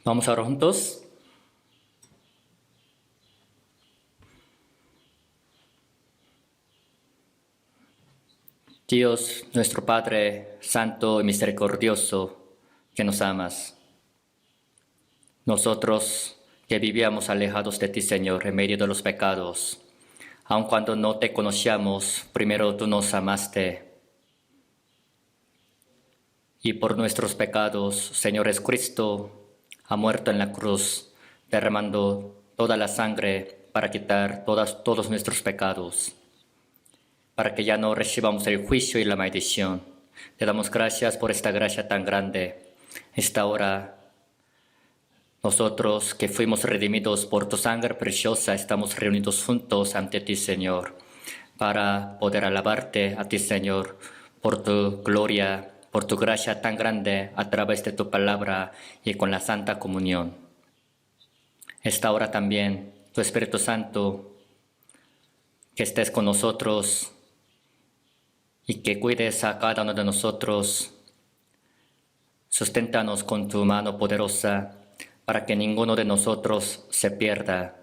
Vamos ahora juntos. Dios, nuestro Padre, Santo y Misericordioso, que nos amas. Nosotros que vivíamos alejados de ti, Señor, en medio de los pecados, aun cuando no te conocíamos, primero tú nos amaste. Y por nuestros pecados, Señor Jesucristo ha muerto en la cruz, derramando toda la sangre para quitar todos nuestros pecados, para que ya no recibamos el juicio y la maldición. Te damos gracias por esta gracia tan grande. Esta hora, nosotros que fuimos redimidos por tu sangre preciosa, estamos reunidos juntos ante ti, Señor, para poder alabarte a ti, Señor, por tu gloria, por tu gracia tan grande a través de tu palabra y con la Santa Comunión. Esta hora también, tu Espíritu Santo, que estés con nosotros y que cuides a cada uno de nosotros. Susténtanos con tu mano poderosa para que ninguno de nosotros se pierda.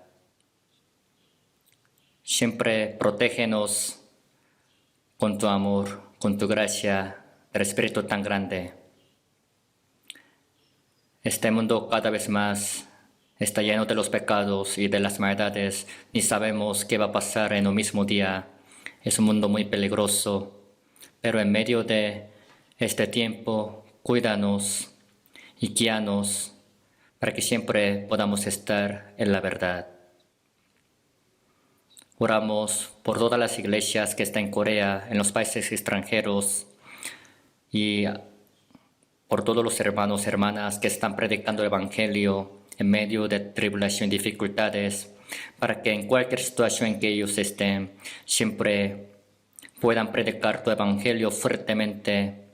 Siempre protégenos con tu amor, con tu gracia, del Espíritu tan grande. Este mundo cada vez más está lleno de los pecados y de las maldades. Ni sabemos qué va a pasar en un mismo día. Es un mundo muy peligroso. Pero en medio de este tiempo, cuídanos y guíanos para que siempre podamos estar en la verdad. Oramos por todas las iglesias que están en Corea, en los países extranjeros, y por todos los hermanos y hermanas que están predicando el Evangelio en medio de tribulación y dificultades, para que en cualquier situación en que ellos estén, siempre puedan predicar tu Evangelio fuertemente,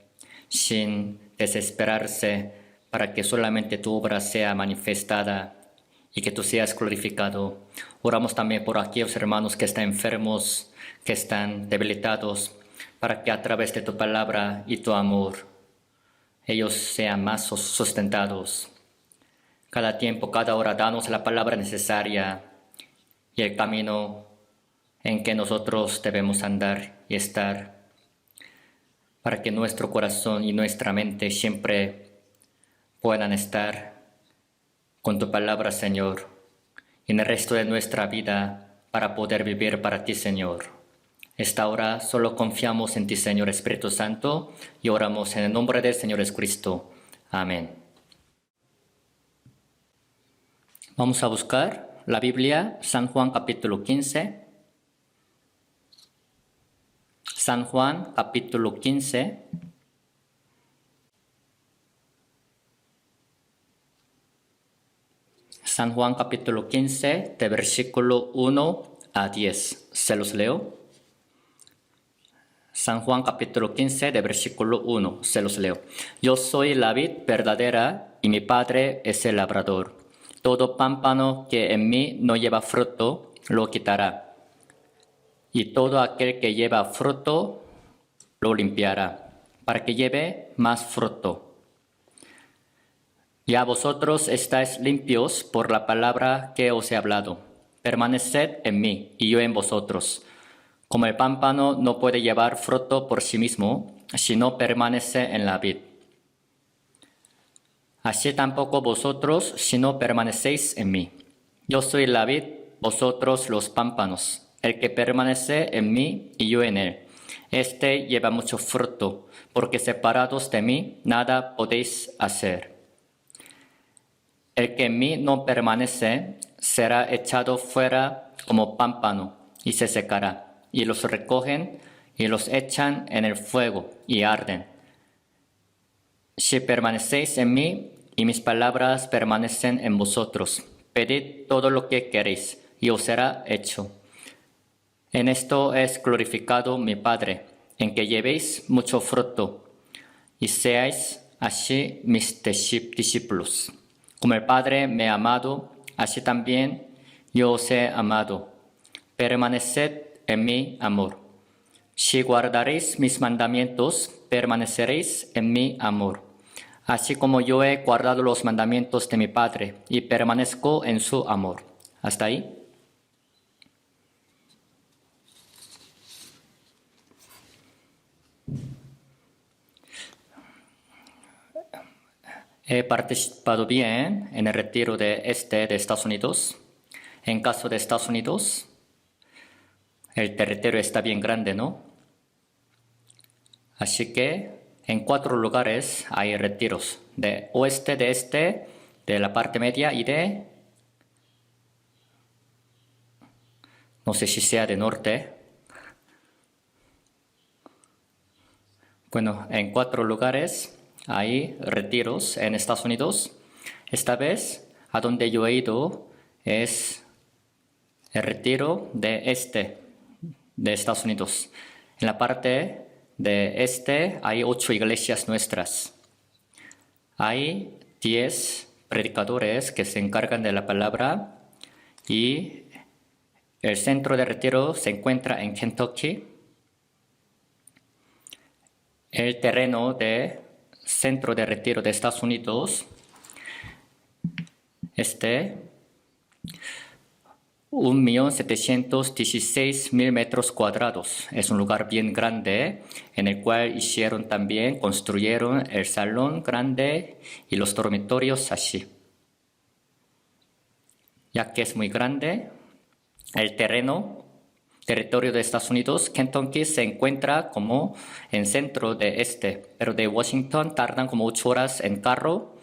sin desesperarse, para que solamente tu obra sea manifestada y que tú seas glorificado. Oramos también por aquellos hermanos que están enfermos, que están debilitados, para que a través de tu palabra y tu amor, ellos sean más sustentados. Cada tiempo, cada hora, danos la palabra necesaria y el camino en que nosotros debemos andar y estar, para que nuestro corazón y nuestra mente siempre puedan estar con tu palabra, Señor, y en el resto de nuestra vida para poder vivir para ti, Señor. Esta hora solo confiamos en ti, Señor Espíritu Santo, y oramos en el nombre del Señor Jesucristo. Amén. Vamos a buscar la Biblia, San Juan capítulo 15. San Juan capítulo 15. San Juan capítulo 15, de versículo 1 a 10. Se los leo. San Juan capítulo 15, de versículo 1. Se los leo. Yo soy la vid verdadera y mi Padre es el labrador. Todo pámpano que en mí no lleva fruto, lo quitará. Y todo aquel que lleva fruto, lo limpiará, para que lleve más fruto. Ya vosotros estáis limpios por la palabra que os he hablado. Permaneced en mí y yo en vosotros. Como el pámpano no puede llevar fruto por sí mismo, si no permanece en la vid. Así tampoco vosotros, si no permanecéis en mí. Yo soy la vid, vosotros los pámpanos. El que permanece en mí y yo en él, este lleva mucho fruto, porque separados de mí nada podéis hacer. El que en mí no permanece será echado fuera como pámpano y se secará. Y los recogen y los echan en el fuego y arden. Si permanecéis en mí y mis palabras permanecen en vosotros, pedid todo lo que queréis y os será hecho. En esto es glorificado mi Padre, en que llevéis mucho fruto y seáis así mis discípulos. Como el Padre me ha amado, así también yo os he amado. Permaneced en mi amor. Si guardaréis mis mandamientos, permaneceréis en mi amor, así como yo he guardado los mandamientos de mi Padre y permanezco en su amor. ¿Hasta ahí? He participado bien en el retiro de Estados Unidos. En caso de Estados Unidos, el territorio está bien grande, ¿no? Así que en 4 lugares hay retiros, de oeste, de este, de la parte media y de, no sé si sea de norte. Bueno, en 4 lugares hay retiros en Estados Unidos. Esta vez, a donde yo he ido es el retiro de este de Estados Unidos. En la parte de este hay 8 iglesias nuestras. Hay 10 predicadores que se encargan de la palabra y el centro de retiro se encuentra en Kentucky. El terreno de centro de retiro de Estados Unidos, 1.716.000 metros cuadrados. Es un lugar bien grande en el cual construyeron el salón grande y los dormitorios así. Ya que es muy grande, el territorio de Estados Unidos, Kentucky se encuentra como en centro de pero de Washington tardan como 8 horas en carro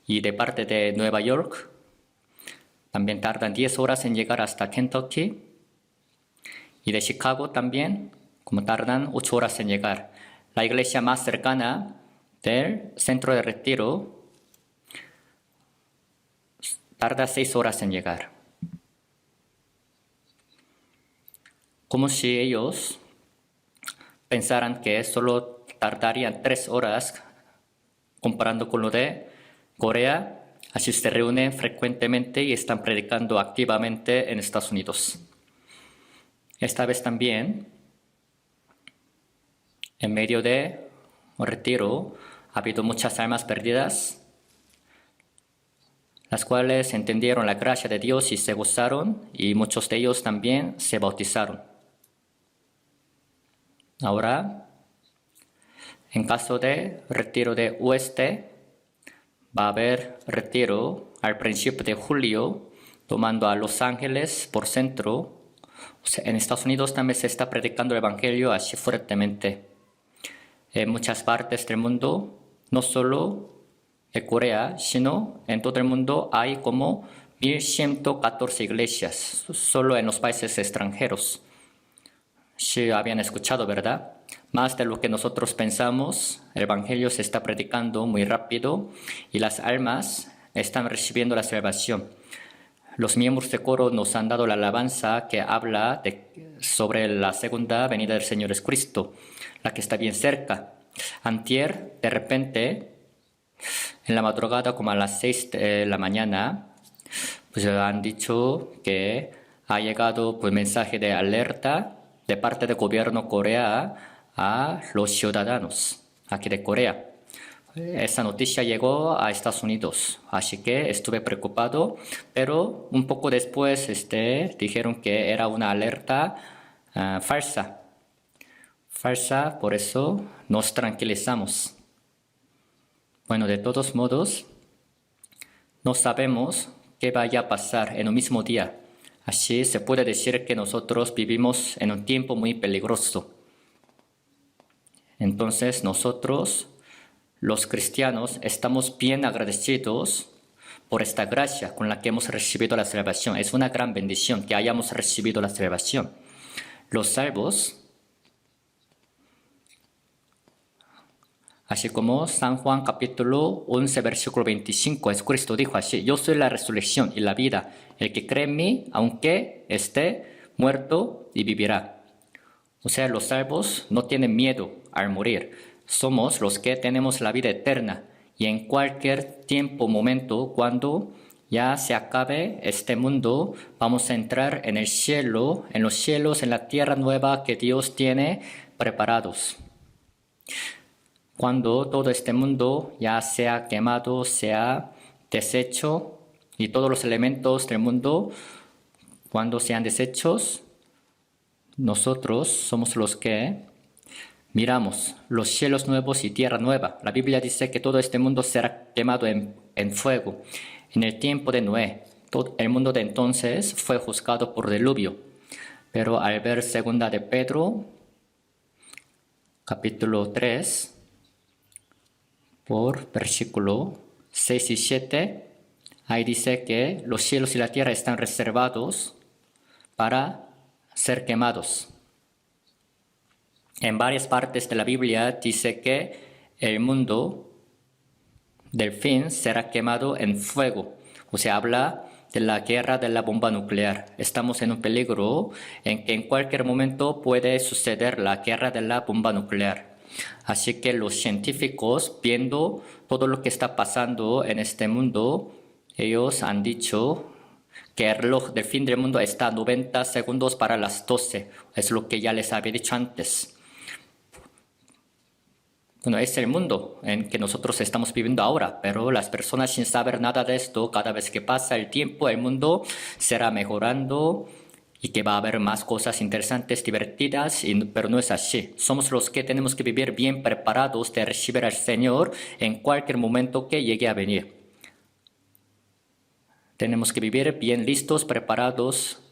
y de parte de Nueva York también tardan 10 horas en llegar hasta Kentucky y de Chicago también como tardan 8 horas en llegar. La iglesia más cercana del centro de retiro tarda 6 horas en llegar. Como si ellos pensaran que solo tardarían 3 horas comparando con lo de Corea. Así se reúnen frecuentemente y están predicando activamente en Estados Unidos. Esta vez también, en medio de un retiro, ha habido muchas almas perdidas, las cuales entendieron la gracia de Dios y se gozaron, y muchos de ellos también se bautizaron. Ahora, en caso de retiro de oeste, va a haber retiro al principio de julio, tomando a Los Ángeles por centro. En Estados Unidos también se está predicando el Evangelio así fuertemente. En muchas partes del mundo, no solo en Corea, sino en todo el mundo hay como 1.114 iglesias, solo en los países extranjeros. Sí, habían escuchado, ¿verdad? Más de lo que nosotros pensamos, el Evangelio se está predicando muy rápido y las almas están recibiendo la salvación. Los miembros de coro nos han dado la alabanza que habla sobre la segunda venida del Señor Jesucristo, la que está bien cerca. Antier, de repente, en la madrugada, como a las 6 de la mañana, pues han dicho que ha llegado pues mensaje de alerta de parte del gobierno Corea a los ciudadanos aquí de Corea. Esa noticia llegó a Estados Unidos, así que estuve preocupado, pero un poco después dijeron que era una alerta falsa. Falsa, por eso nos tranquilizamos. Bueno, de todos modos, no sabemos qué vaya a pasar en un mismo día. Así se puede decir que nosotros vivimos en un tiempo muy peligroso. Entonces nosotros, los cristianos, estamos bien agradecidos por esta gracia con la que hemos recibido la salvación. Es una gran bendición que hayamos recibido la salvación. Los salvos, así como San Juan capítulo 11 versículo 25, Jesucristo dijo así: yo soy la resurrección y la vida. El que cree en mí, aunque esté muerto, y vivirá. O sea, los salvos no tienen miedo al morir. Somos los que tenemos la vida eterna. Y en cualquier tiempo, momento, cuando ya se acabe este mundo, vamos a entrar en el cielo, en los cielos, en la tierra nueva que Dios tiene preparados. Cuando todo este mundo ya sea quemado, sea deshecho, y todos los elementos del mundo, cuando sean deshechos, nosotros somos los que miramos los cielos nuevos y tierra nueva. La Biblia dice que todo este mundo será quemado en fuego. En el tiempo de Noé, todo el mundo de entonces fue juzgado por diluvio. Pero al ver 2 de Pedro, capítulo 3, por versículo 6 y 7, ahí dice que los cielos y la tierra están reservados para ser quemados. En varias partes de la Biblia dice que el mundo del fin será quemado en fuego. O sea, habla de la guerra de la bomba nuclear. Estamos en un peligro en que en cualquier momento puede suceder la guerra de la bomba nuclear. Así que los científicos, viendo todo lo que está pasando en este mundo, ellos han dicho que el reloj del fin del mundo está a 90 segundos para las 12. Es lo que ya les había dicho antes. Bueno, es el mundo en que nosotros estamos viviendo ahora, pero las personas sin saber nada de esto, cada vez que pasa el tiempo, el mundo será mejorando y que va a haber más cosas interesantes, divertidas, pero no es así. Somos los que tenemos que vivir bien preparados de recibir al Señor en cualquier momento que llegue a venir. Tenemos que vivir bien listos, preparados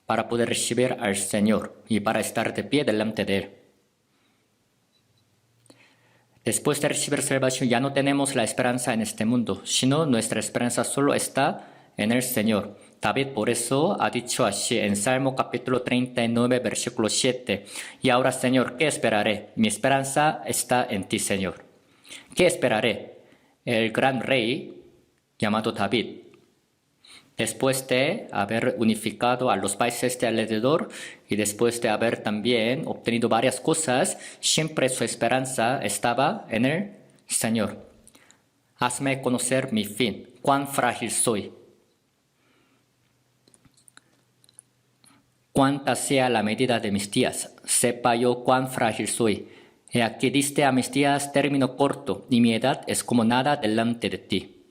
para poder recibir al Señor y para estar de pie delante de Él. Después de recibir salvación ya no tenemos la esperanza en este mundo, sino nuestra esperanza solo está en el Señor. David por eso ha dicho así en Salmo capítulo 39, versículo 7. Y ahora, Señor, ¿qué esperaré? Mi esperanza está en ti, Señor. ¿Qué esperaré? El gran rey llamado David, después de haber unificado a los países de alrededor y después de haber también obtenido varias cosas, siempre su esperanza estaba en el Señor. Hazme conocer mi fin, cuán frágil soy. Cuánta sea la medida de mis días, sepa yo cuán frágil soy. He aquí diste a mis días término corto, y mi edad es como nada delante de ti.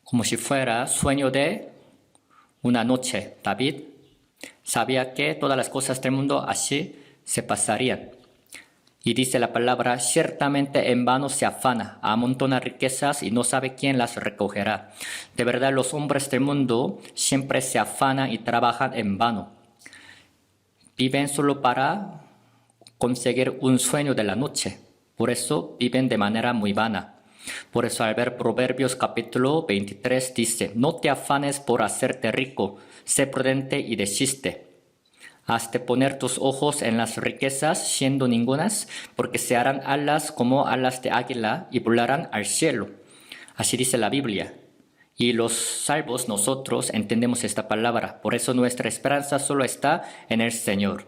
Como si fuera sueño de una noche, David sabía que todas las cosas del mundo así se pasarían. Y dice la palabra, ciertamente en vano se afana, amontona riquezas y no sabe quién las recogerá. De verdad, los hombres del mundo siempre se afanan y trabajan en vano. Viven solo para conseguir un sueño de la noche. Por eso viven de manera muy vana. Por eso al ver Proverbios capítulo 23 dice, no te afanes por hacerte rico, sé prudente y desiste. Has de poner tus ojos en las riquezas, siendo ningunas, porque se harán alas como alas de águila y volarán al cielo. Así dice la Biblia. Y los salvos nosotros entendemos esta palabra. Por eso nuestra esperanza solo está en el Señor.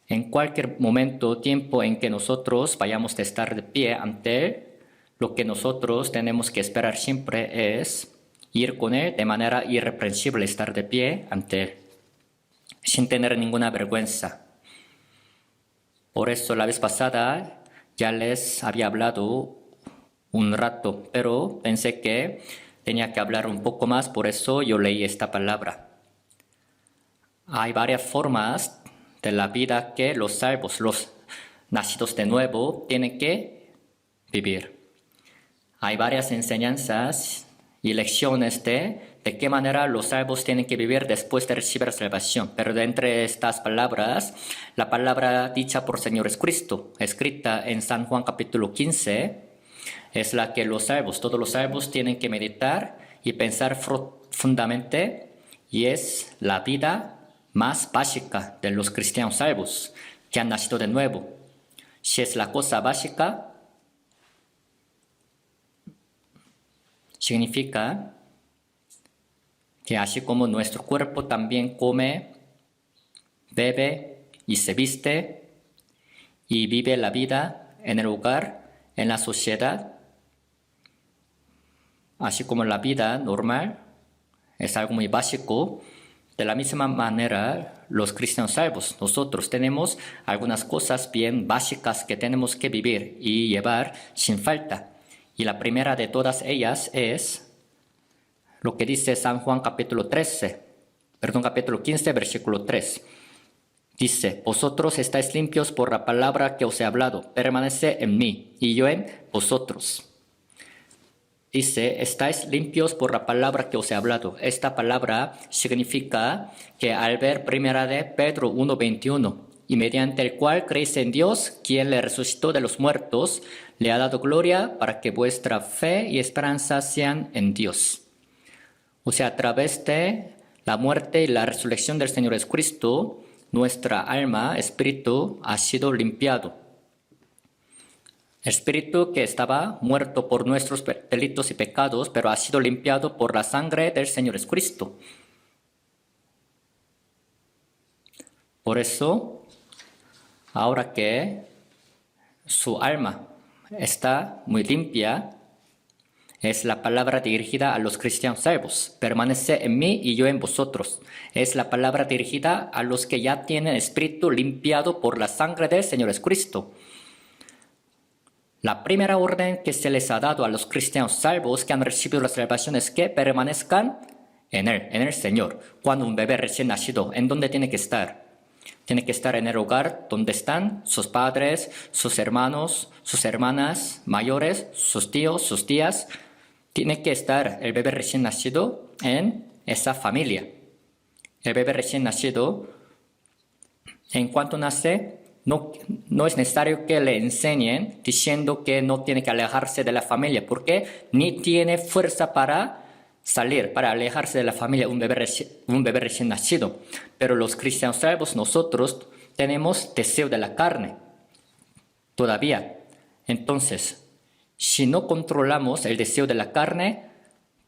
En cualquier momento, tiempo en que nosotros vayamos a estar de pie ante Él, lo que nosotros tenemos que esperar siempre es ir con Él de manera irreprensible, estar de pie ante Él, sin tener ninguna vergüenza. Por eso la vez pasada ya les había hablado un rato, pero pensé que tenía que hablar un poco más, por eso yo leí esta palabra. Hay varias formas de la vida que los salvos, los nacidos de nuevo, tienen que vivir. Hay varias enseñanzas y lecciones de qué manera los salvos tienen que vivir después de recibir salvación. Pero de entre estas palabras, la palabra dicha por Señor Jesucristo, escrita en San Juan capítulo 15, es la que los salvos, todos los salvos tienen que meditar y pensar profundamente, y es la vida más básica de los cristianos salvos que han nacido de nuevo. Si es la cosa básica, significa que así como nuestro cuerpo también come, bebe y se viste y vive la vida en el hogar, en la sociedad, así como la vida normal es algo muy básico, De la misma manera, los cristianos salvos, nosotros tenemos algunas cosas bien básicas que tenemos que vivir y llevar sin falta. Y la primera de todas ellas es lo que dice San Juan capítulo 15, versículo 3. Dice, vosotros estáis limpios por la palabra que os he hablado, permanece en mí y yo en vosotros. Dice, estáis limpios por la palabra que os he hablado. Esta palabra significa que al ver primera de Pedro 1:21, y mediante el cual creéis en Dios, quien le resucitó de los muertos, le ha dado gloria para que vuestra fe y esperanza sean en Dios. O sea, a través de la muerte y la resurrección del Señor Jesucristo, nuestra alma, espíritu, ha sido limpiado. Espíritu que estaba muerto por nuestros delitos y pecados, pero ha sido limpiado por la sangre del Señor Jesucristo. Por eso, ahora que su alma está muy limpia, es la palabra dirigida a los cristianos salvos. Permanece en mí y yo en vosotros. Es la palabra dirigida a los que ya tienen espíritu limpiado por la sangre del Señor Jesucristo. La primera orden que se les ha dado a los cristianos salvos que han recibido la salvación es que permanezcan en Él, en el Señor. Cuando un bebé recién nacido, ¿en dónde tiene que estar? Tiene que estar en el hogar donde están sus padres, sus hermanos, sus hermanas mayores, sus tíos, sus tías. Tiene que estar el bebé recién nacido en esa familia. El bebé recién nacido, en cuanto nace, no es necesario que le enseñen diciendo que no tiene que alejarse de la familia, porque ni tiene fuerza para salir, para alejarse de la familia un bebé recién nacido. Pero los cristianos salvos, nosotros tenemos deseo de la carne todavía. Entonces, si no controlamos el deseo de la carne,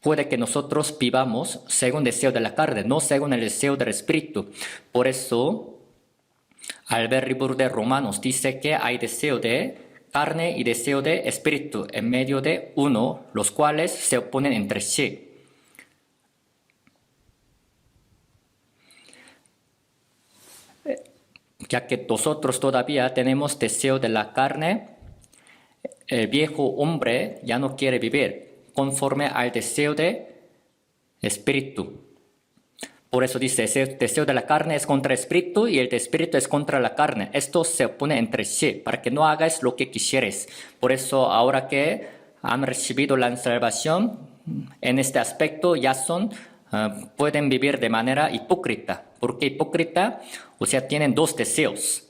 puede que nosotros vivamos según el deseo de la carne, no según el deseo del espíritu. Por eso, al ver el libro de Romanos, dice que hay deseo de carne y deseo de espíritu en medio de uno, los cuales se oponen entre sí. Ya que nosotros todavía tenemos deseo de la carne, el viejo hombre ya no quiere vivir conforme al deseo de espíritu. Por eso dice, el deseo de la carne es contra el espíritu y el de espíritu es contra la carne. Esto se opone entre sí para que no hagáis lo que quisieres. Por eso ahora que han recibido la salvación, en este aspecto ya pueden vivir de manera hipócrita. ¿Por qué hipócrita? O sea, tienen dos deseos.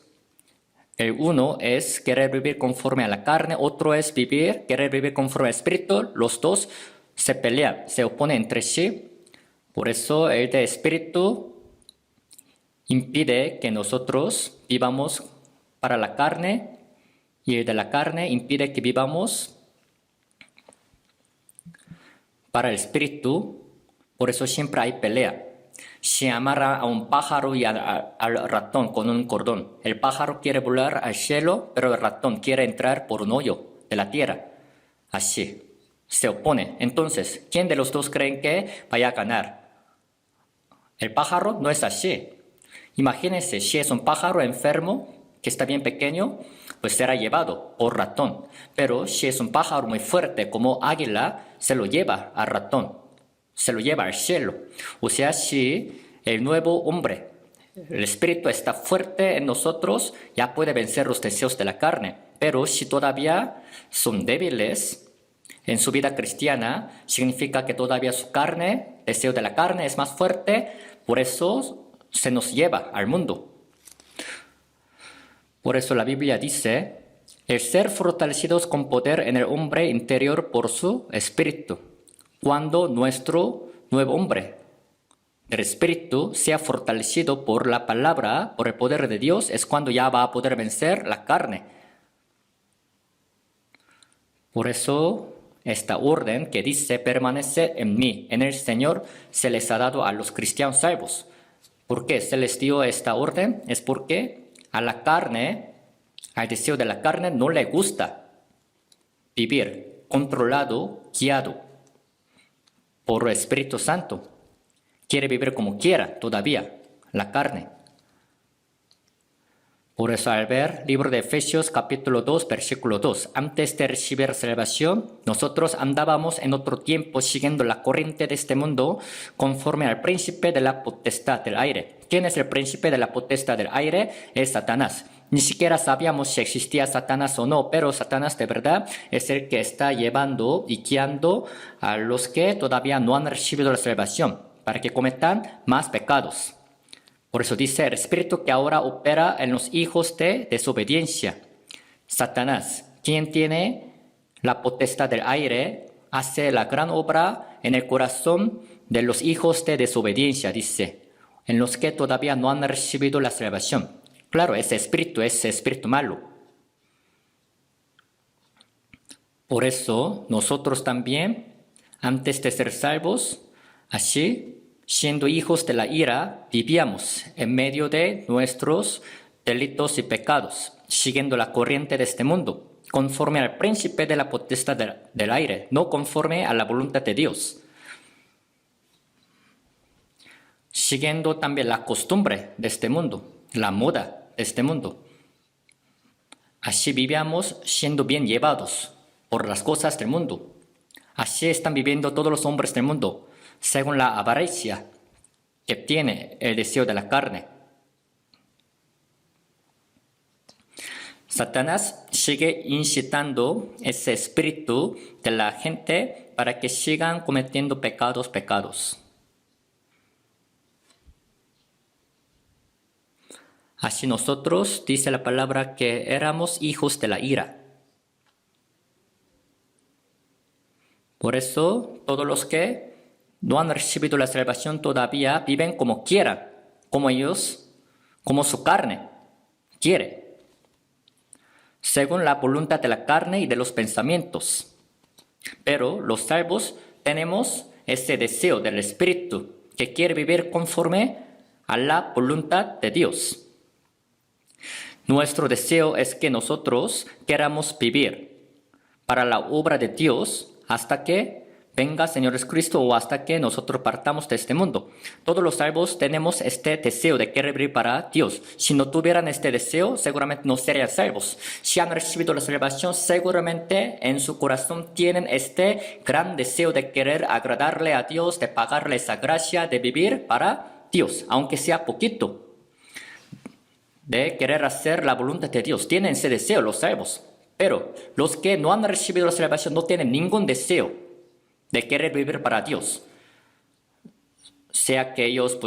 El uno es querer vivir conforme a la carne, otro es querer vivir conforme al espíritu. Los dos se pelean, se oponen entre sí. Por eso el de espíritu impide que nosotros vivamos para la carne y el de la carne impide que vivamos para el espíritu. Por eso siempre hay pelea. Se amarra a un pájaro y al ratón con un cordón. El pájaro quiere volar al cielo, pero el ratón quiere entrar por un hoyo de la tierra. Así, se opone. Entonces, ¿quién de los dos creen que vaya a ganar? El pájaro no es así. Imagínense, si es un pájaro enfermo, que está bien pequeño, pues será llevado por ratón. Pero si es un pájaro muy fuerte como águila, se lo lleva al ratón, se lo lleva al cielo. O sea, si el nuevo hombre, el espíritu está fuerte en nosotros, ya puede vencer los deseos de la carne. Pero si todavía son débiles en su vida cristiana, significa que todavía su carne, deseo de la carne es más fuerte, por eso se nos lleva al mundo. Por eso la Biblia dice, el ser fortalecidos con poder en el hombre interior por su espíritu. Cuando nuestro nuevo hombre, el espíritu, sea fortalecido por la palabra, por el poder de Dios, es cuando ya va a poder vencer la carne. Por eso, esta orden que dice, permanece en mí, en el Señor, se les ha dado a los cristianos salvos. ¿Por qué se les dio esta orden? Es porque a la carne, al deseo de la carne, no le gusta vivir controlado, guiado por el Espíritu Santo. quiere vivir como quiera todavía, la carne. Por eso al ver libro de Efesios capítulo 2, versículo 2, antes de recibir salvación, nosotros andábamos en otro tiempo siguiendo la corriente de este mundo conforme al príncipe de la potestad del aire. ¿Quién es el príncipe de la potestad del aire? Es Satanás. Ni siquiera sabíamos si existía Satanás o no, pero Satanás de verdad es el que está llevando y guiando a los que todavía no han recibido la salvación para que cometan más pecados. Por eso dice el espíritu que ahora opera en los hijos de desobediencia. Satanás, quien tiene la potestad del aire, hace la gran obra en el corazón de los hijos de desobediencia, dice, en los que todavía no han recibido la salvación. Claro, ese espíritu malo. Por eso nosotros también, antes de ser salvos, así, siendo hijos de la ira, vivíamos en medio de nuestros delitos y pecados, siguiendo la corriente de este mundo, conforme al príncipe de la potestad del aire, no conforme a la voluntad de Dios. Siguiendo también la costumbre de este mundo, la moda de este mundo. Así vivíamos siendo bien llevados por las cosas del mundo. Así están viviendo todos los hombres del mundo, según la avaricia que tiene el deseo de la carne. Satanás sigue incitando ese espíritu de la gente para que sigan cometiendo pecados. Así nosotros, dice la palabra, que éramos hijos de la ira. Por eso, todos los que no han recibido la salvación todavía viven como quieran, como ellos, como su carne quiere, según la voluntad de la carne y de los pensamientos. Pero los salvos tenemos ese deseo del Espíritu que quiere vivir conforme a la voluntad de Dios. Nuestro deseo es que nosotros queramos vivir para la obra de Dios hasta que venga Señor Jesucristo o hasta que nosotros partamos de este mundo. Todos los salvos tenemos este deseo de querer vivir para Dios. Si no tuvieran este deseo, seguramente no serían salvos. Si han recibido la salvación, seguramente en su corazón tienen este gran deseo de querer agradarle a Dios, de pagarle esa gracia, de vivir para Dios, aunque sea poquito, de querer hacer la voluntad de Dios. Tienen ese deseo los salvos. Pero los que no han recibido la salvación no tienen ningún deseo de querer vivir para Dios. Sea que ellos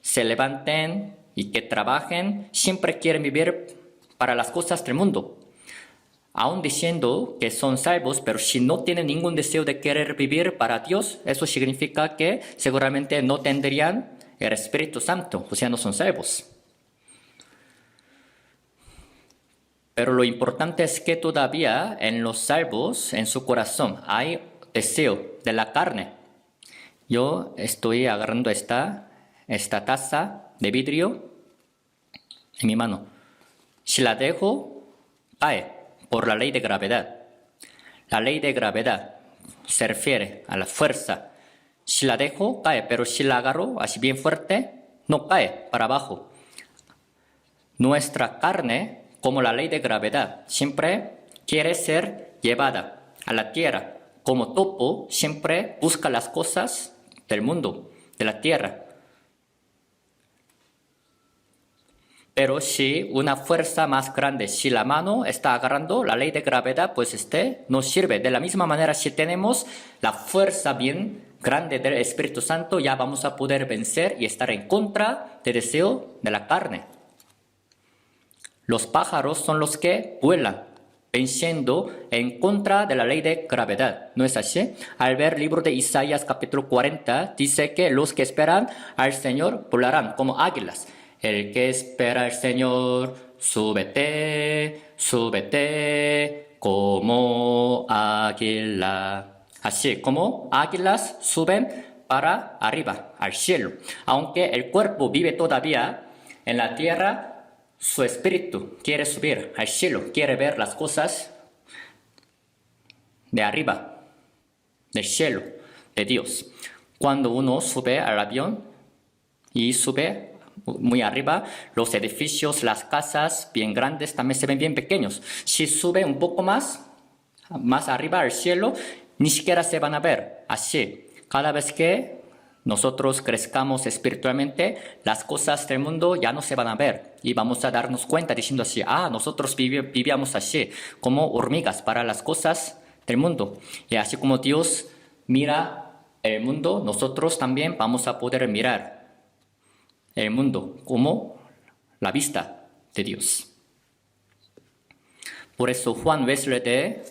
se levanten y que trabajen, siempre quieren vivir para las cosas del mundo. Aún diciendo que son salvos, pero si no tienen ningún deseo de querer vivir para Dios, eso significa que seguramente no tendrían el Espíritu Santo, o sea, no son salvos. Pero lo importante es que todavía en los salvos, en su corazón, hay deseo de la carne. Yo estoy agarrando esta taza de vidrio en mi mano. Si la dejo, cae por la ley de gravedad. La ley de gravedad se refiere a la fuerza. Si la dejo, cae, pero si la agarro así bien fuerte, no cae para abajo. Nuestra carne, como la ley de gravedad, siempre quiere ser llevada a la tierra. Como topo, siempre busca las cosas del mundo, de la tierra. Pero si una fuerza más grande, si la mano está agarrando la ley de gravedad, pues nos sirve. De la misma manera, si tenemos la fuerza bien grande del Espíritu Santo, ya vamos a poder vencer y estar en contra del deseo de la carne. Los pájaros son los que vuelan, venciendo en contra de la ley de gravedad. ¿No es así? Al ver el libro de Isaías capítulo 40, dice que los que esperan al Señor volarán como águilas. El que espera al Señor, súbete, súbete como águila. Así como águilas suben para arriba, al cielo. Aunque el cuerpo vive todavía en la tierra, su espíritu quiere subir al cielo, quiere ver las cosas de arriba, del cielo, de Dios. Cuando uno sube al avión y sube muy arriba, los edificios, las casas bien grandes también se ven bien pequeños. Si sube un poco más arriba al cielo, ni siquiera se van a ver. Así, cada vez que nosotros crezcamos espiritualmente, las cosas del mundo ya no se van a ver y vamos a darnos cuenta diciendo así, nosotros vivíamos así, como hormigas para las cosas del mundo. Y así como Dios mira el mundo, nosotros también vamos a poder mirar el mundo como la vista de Dios. Por eso Juan Wesley de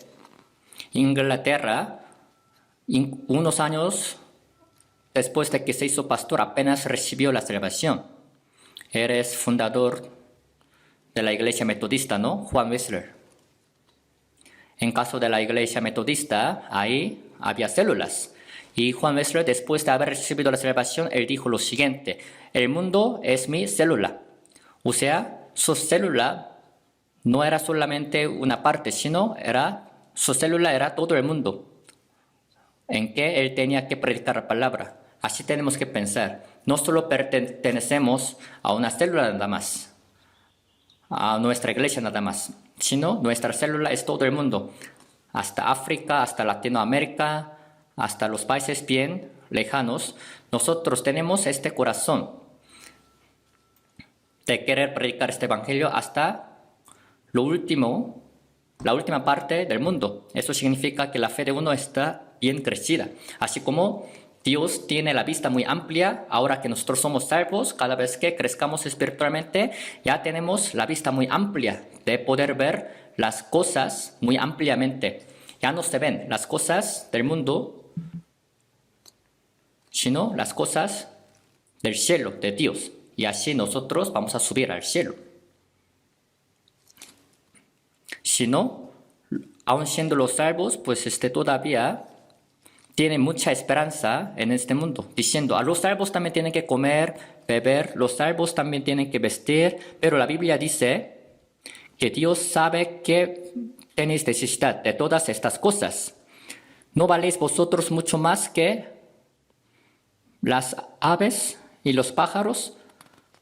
Inglaterra, unos años después de que se hizo pastor, apenas recibió la salvación. Él es fundador de la iglesia metodista, ¿no? Juan Wesley. En caso de la iglesia metodista, ahí había células. Y Juan Wesley, después de haber recibido la salvación, él dijo lo siguiente: el mundo es mi célula. O sea, su célula no era solamente una parte, sino su célula era todo el mundo en que él tenía que predicar la palabra. Así tenemos que pensar. No solo pertenecemos a una célula nada más, a nuestra iglesia nada más, sino nuestra célula es todo el mundo. Hasta África, hasta Latinoamérica, hasta los países bien lejanos. Nosotros tenemos este corazón de querer predicar este evangelio hasta la última parte del mundo. Eso significa que la fe de uno está bien crecida. Así como Dios tiene la vista muy amplia, ahora que nosotros somos salvos, cada vez que crezcamos espiritualmente, ya tenemos la vista muy amplia de poder ver las cosas muy ampliamente. Ya no se ven las cosas del mundo, sino las cosas del cielo, de Dios. Y así nosotros vamos a subir al cielo. Si no, aun siendo los salvos, pues todavía tienen mucha esperanza en este mundo, diciendo, a los salvos también tienen que comer, beber, los salvos también tienen que vestir, pero la Biblia dice que Dios sabe que tenéis necesidad de todas estas cosas. ¿No valéis vosotros mucho más que las aves y los pájaros?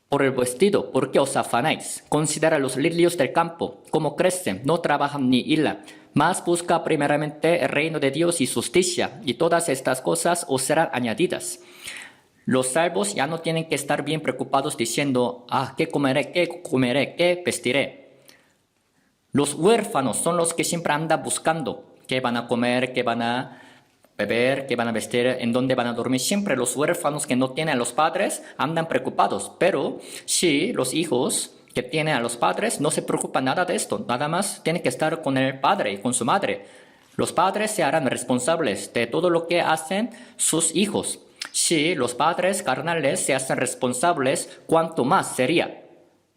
Por el vestido, ¿por qué os afanáis? Considera los lirios del campo, cómo crecen, no trabajan ni hilan. Mas busca primeramente el reino de Dios y su justicia, y todas estas cosas os serán añadidas. Los salvos ya no tienen que estar bien preocupados diciendo, ¿qué comeré, qué vestiré? Los huérfanos son los que siempre andan buscando qué van a comer, qué van a beber, qué van a vestir, en dónde van a dormir. Siempre los huérfanos que no tienen a los padres andan preocupados. Pero si los hijos que tienen a los padres no se preocupan nada de esto, nada más tienen que estar con el padre y con su madre. Los padres se harán responsables de todo lo que hacen sus hijos. Si los padres carnales se hacen responsables, ¿cuánto más sería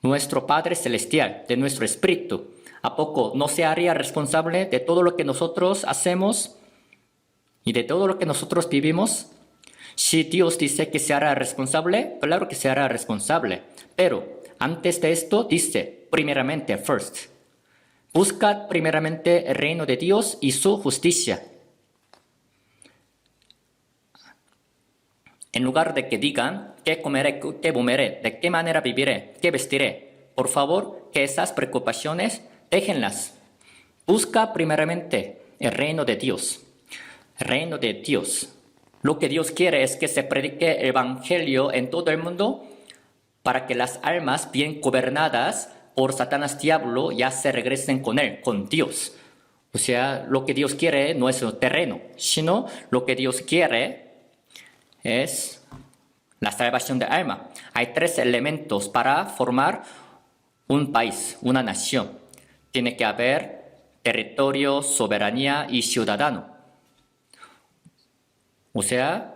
nuestro Padre Celestial, de nuestro espíritu? ¿A poco no se haría responsable de todo lo que nosotros hacemos y de todo lo que nosotros vivimos? Si Dios dice que se hará responsable, claro que se hará responsable. Pero antes de esto dice, primeramente, first. Buscad primeramente el reino de Dios y su justicia. En lugar de que digan, ¿qué comeré, qué beberé, de qué manera viviré, qué vestiré? Por favor, que esas preocupaciones déjenlas. Busca primeramente el reino de Dios. El reino de Dios. Lo que Dios quiere es que se predique el evangelio en todo el mundo para que las almas bien gobernadas por Satanás diablo ya se regresen con él, con Dios. O sea, lo que Dios quiere no es el terreno, sino lo que Dios quiere es la salvación del alma. Hay 3 elementos para formar un país, una nación. Tiene que haber territorio, soberanía y ciudadano. O sea,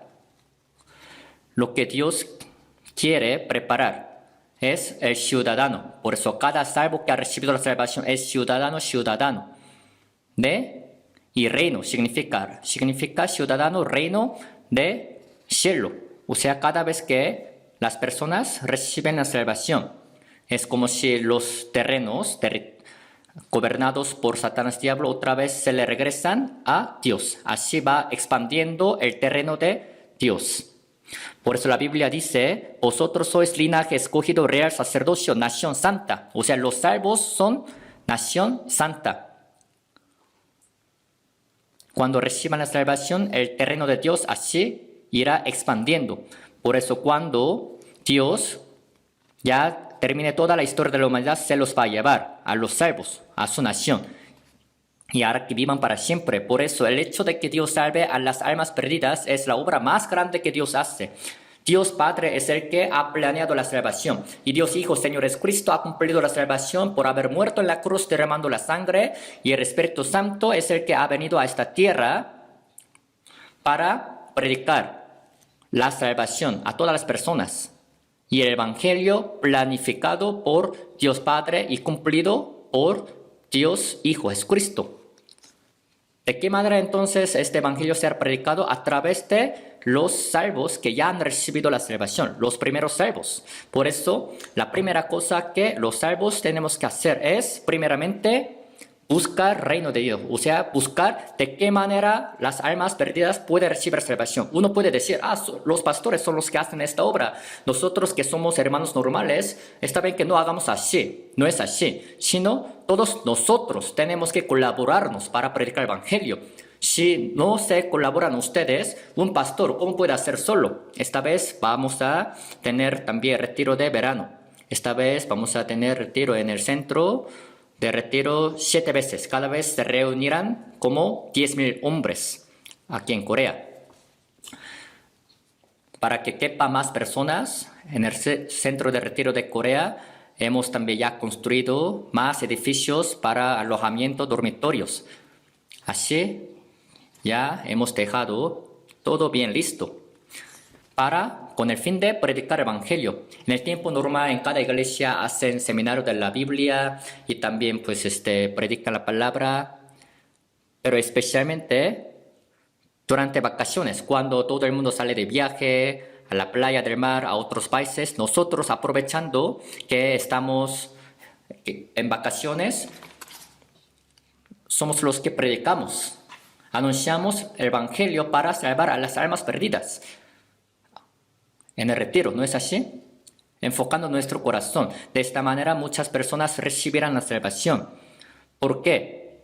lo que Dios quiere preparar es el ciudadano. Por eso cada salvo que ha recibido la salvación es ciudadano. Y reino significa ciudadano, reino de cielo. O sea, cada vez que las personas reciben la salvación, es como si los terrenos gobernados por Satanás diablo otra vez se le regresan a Dios. Así va expandiendo el terreno de Dios. Por eso la Biblia dice, vosotros sois linaje escogido, real sacerdocio, nación santa. O sea, los salvos son nación santa. Cuando reciban la salvación, el terreno de Dios así irá expandiendo. Por eso cuando Dios ya termine toda la historia de la humanidad, se los va a llevar a los salvos, a su nación. Y hará que vivan para siempre. Por eso el hecho de que Dios salve a las almas perdidas es la obra más grande que Dios hace. Dios Padre es el que ha planeado la salvación. Y Dios Hijo, Señor Jesucristo, ha cumplido la salvación por haber muerto en la cruz derramando la sangre. Y el Espíritu Santo es el que ha venido a esta tierra para predicar la salvación a todas las personas. Y el Evangelio planificado por Dios Padre y cumplido por Dios Hijo Jesucristo. ¿De qué manera entonces este Evangelio será predicado? A través de los salvos que ya han recibido la salvación, los primeros salvos. Por eso, la primera cosa que los salvos tenemos que hacer es, primeramente, buscar reino de Dios. O sea, buscar de qué manera las almas perdidas pueden recibir salvación. Uno puede decir, los pastores son los que hacen esta obra. Nosotros que somos hermanos normales, está bien que no hagamos así. No es así. Sino todos nosotros tenemos que colaborarnos para predicar el Evangelio. Si no se colaboran ustedes, un pastor, ¿cómo puede hacer solo? Esta vez vamos a tener también retiro de verano. Esta vez vamos a tener retiro en el centro de retiro 7 veces. Cada vez se reunirán como 10,000 hombres aquí en Corea. Para que quepa más personas, en el centro de retiro de Corea hemos también ya construido más edificios para alojamiento, dormitorios. Así ya hemos dejado todo bien listo con el fin de predicar el Evangelio. En el tiempo normal, en cada iglesia hacen seminario de la Biblia y también predican la palabra, pero especialmente durante vacaciones, cuando todo el mundo sale de viaje a la playa del mar, a otros países, nosotros aprovechando que estamos en vacaciones, somos los que predicamos, anunciamos el Evangelio para salvar a las almas perdidas. En el retiro, ¿no es así? Enfocando nuestro corazón. De esta manera muchas personas recibirán la salvación. ¿Por qué?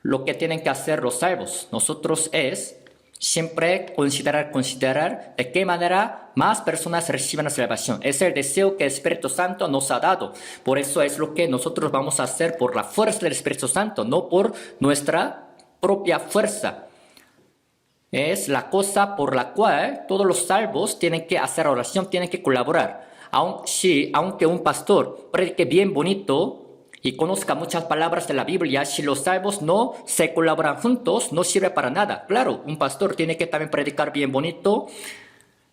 Lo que tienen que hacer los salvos nosotros es siempre considerar de qué manera más personas reciben la salvación. Es el deseo que el Espíritu Santo nos ha dado. Por eso es lo que nosotros vamos a hacer por la fuerza del Espíritu Santo, no por nuestra propia fuerza. Es la cosa por la cual todos los salvos tienen que hacer oración, tienen que colaborar. Aunque un pastor predique bien bonito y conozca muchas palabras de la Biblia, si los salvos no se colaboran juntos, no sirve para nada. Claro, un pastor tiene que también predicar bien bonito,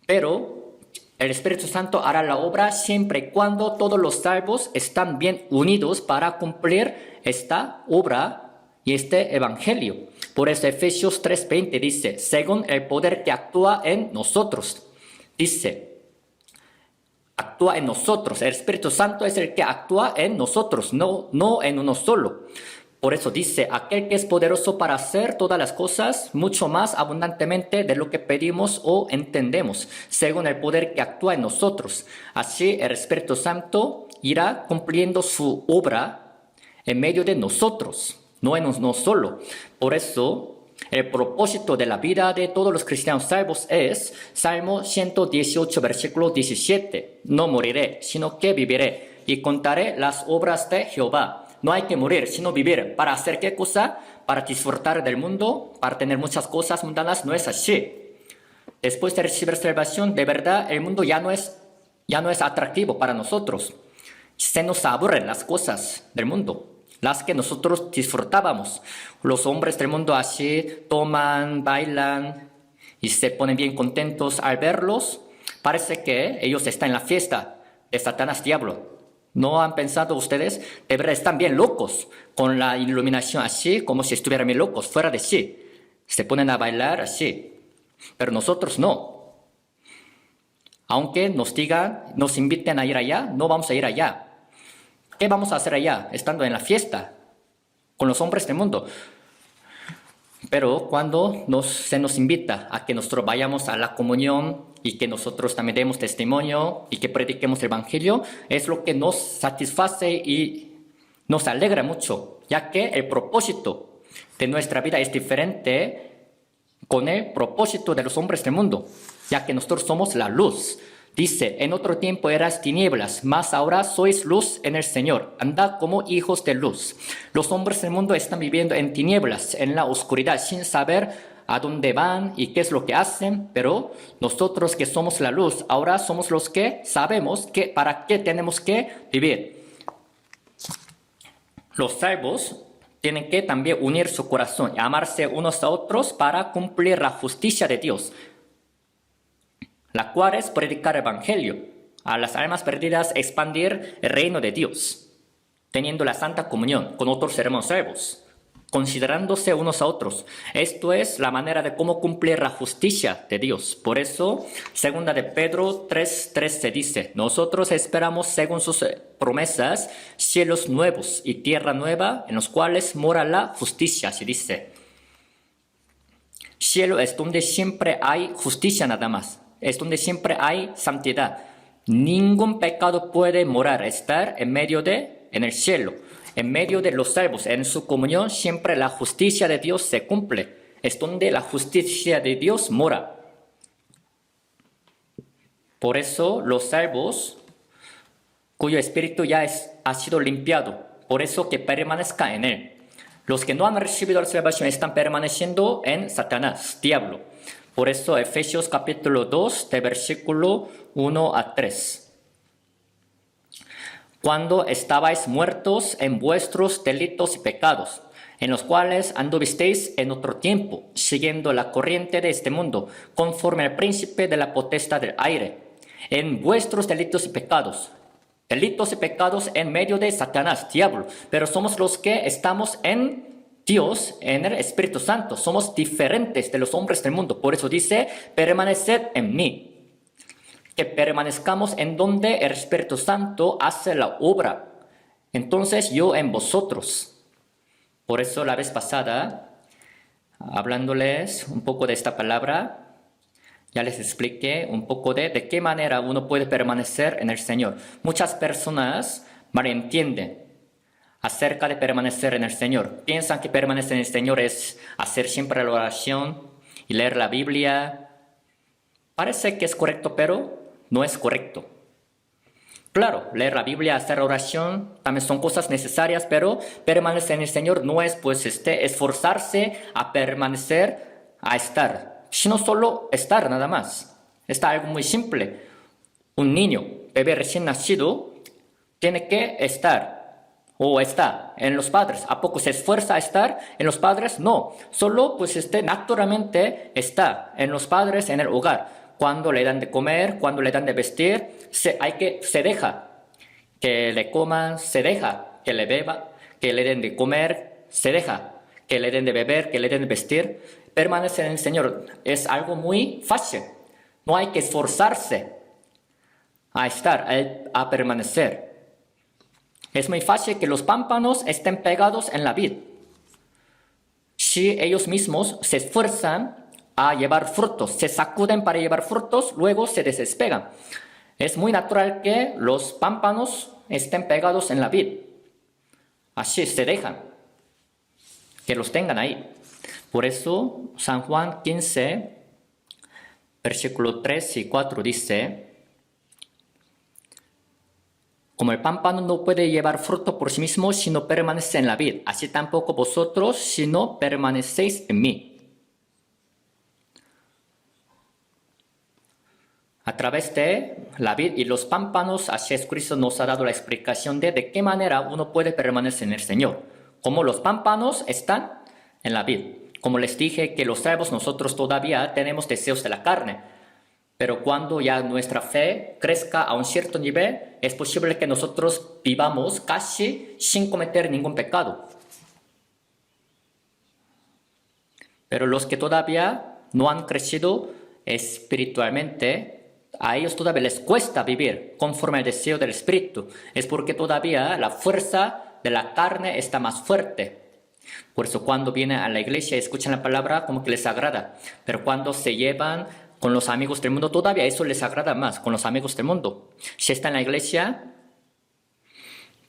pero el Espíritu Santo hará la obra siempre y cuando todos los salvos están bien unidos para cumplir esta obra y este Evangelio. Por eso Efesios 3:20 dice, según el poder que actúa en nosotros. Dice, actúa en nosotros. El Espíritu Santo es el que actúa en nosotros, no en uno solo. Por eso dice, aquel que es poderoso para hacer todas las cosas mucho más abundantemente de lo que pedimos o entendemos, según el poder que actúa en nosotros. Así el Espíritu Santo irá cumpliendo su obra en medio de nosotros. No en uno solo. Por eso, el propósito de la vida de todos los cristianos salvos es Salmo 118, versículo 17. No moriré, sino que viviré y contaré las obras de Jehová. No hay que morir, sino vivir. ¿Para hacer qué cosa? Para disfrutar del mundo, para tener muchas cosas mundanas. No es así. Después de recibir salvación, de verdad, el mundo ya no es atractivo para nosotros. Se nos aburren las cosas del mundo, las que nosotros disfrutábamos. Los hombres del mundo así toman, bailan y se ponen bien contentos al verlos. Parece que ellos están en la fiesta de Satanás diablo. ¿No han pensado ustedes? De verdad están bien locos con la iluminación así, como si estuvieran bien locos, fuera de sí. Se ponen a bailar así. Pero nosotros no. Aunque nos digan, nos inviten a ir allá, no vamos a ir allá. ¿Qué vamos a hacer allá, estando en la fiesta con los hombres del mundo? Pero cuando se nos invita a que nosotros vayamos a la comunión y que nosotros también demos testimonio y que prediquemos el Evangelio, es lo que nos satisface y nos alegra mucho, ya que el propósito de nuestra vida es diferente con el propósito de los hombres del mundo, ya que nosotros somos la luz. Dice, en otro tiempo eras tinieblas, mas ahora sois luz en el Señor. Andad como hijos de luz. Los hombres del mundo están viviendo en tinieblas, en la oscuridad, sin saber a dónde van y qué es lo que hacen. Pero nosotros que somos la luz, ahora somos los que sabemos para qué tenemos que vivir. Los salvos tienen que también unir su corazón y amarse unos a otros para cumplir la justicia de Dios, la cual es predicar el Evangelio, a las almas perdidas expandir el reino de Dios, teniendo la santa comunión con otros hermanos salvos, considerándose unos a otros. Esto es la manera de cómo cumplir la justicia de Dios. Por eso, segunda de Pedro 3:13 dice, nosotros esperamos según sus promesas cielos nuevos y tierra nueva en los cuales mora la justicia, así dice. Cielo es donde siempre hay justicia nada más. Es donde siempre hay santidad. Ningún pecado puede morar, estar en el cielo, en medio de los salvos. En su comunión siempre la justicia de Dios se cumple. Es donde la justicia de Dios mora. Por eso los salvos, cuyo espíritu ya ha sido limpiado, por eso que permanezca en él. Los que no han recibido la salvación están permaneciendo en Satanás, diablo. Por eso Efesios capítulo 2, de versículo 1 a 3. Cuando estabais muertos en vuestros delitos y pecados, en los cuales anduvisteis en otro tiempo, siguiendo la corriente de este mundo, conforme al príncipe de la potestad del aire, en vuestros delitos y pecados. Delitos y pecados en medio de Satanás, diablo, pero somos los que estamos en Dios, en el Espíritu Santo. Somos diferentes de los hombres del mundo. Por eso dice, permaneced en mí. Que permanezcamos en donde el Espíritu Santo hace la obra. Entonces yo en vosotros. Por eso la vez pasada, hablándoles un poco de esta palabra, ya les expliqué un poco de qué manera uno puede permanecer en el Señor. Muchas personas malentienden acerca de permanecer en el Señor. Piensan que permanecer en el Señor es hacer siempre la oración y leer la Biblia. Parece que es correcto, pero no es correcto. Claro, leer la Biblia, hacer la oración, también son cosas necesarias, pero permanecer en el Señor no es esforzarse a permanecer, a estar, sino solo estar nada más. Está algo muy simple. Un niño, bebé recién nacido, tiene que estar o está en los padres. ¿A poco se esfuerza a estar en los padres? No, solo naturalmente está en los padres en el hogar. Cuando le dan de comer, cuando le dan de vestir, se deja que le coman, se deja que le beba, que le den de comer, se deja que le den de beber, que le den de vestir. Permanecer en el Señor es algo muy fácil. No hay que esforzarse a estar, a permanecer. Es muy fácil que los pámpanos estén pegados en la vid. Si ellos mismos se esfuerzan a llevar frutos, se sacuden para llevar frutos, luego se despegan. Es muy natural que los pámpanos estén pegados en la vid. Así se dejan, que los tengan ahí. Por eso San Juan 15, versículo 3 y 4 dice, como el pámpano no puede llevar fruto por sí mismo si no permanece en la vid, así tampoco vosotros si no permanecéis en mí. A través de la vid y los pámpanos, así Cristo nos ha dado la explicación de qué manera uno puede permanecer en el Señor. Como los pámpanos están en la vid. Como les dije que los salvos nosotros todavía tenemos deseos de la carne. Pero cuando ya nuestra fe crezca a un cierto nivel, es posible que nosotros vivamos casi sin cometer ningún pecado. Pero los que todavía no han crecido espiritualmente, a ellos todavía les cuesta vivir conforme al deseo del Espíritu. Es porque todavía la fuerza de la carne está más fuerte. Por eso cuando vienen a la iglesia y escuchan la palabra, como que les agrada. Pero cuando se llevan con los amigos del mundo, todavía eso les agrada más, con los amigos del mundo. Si están en la iglesia,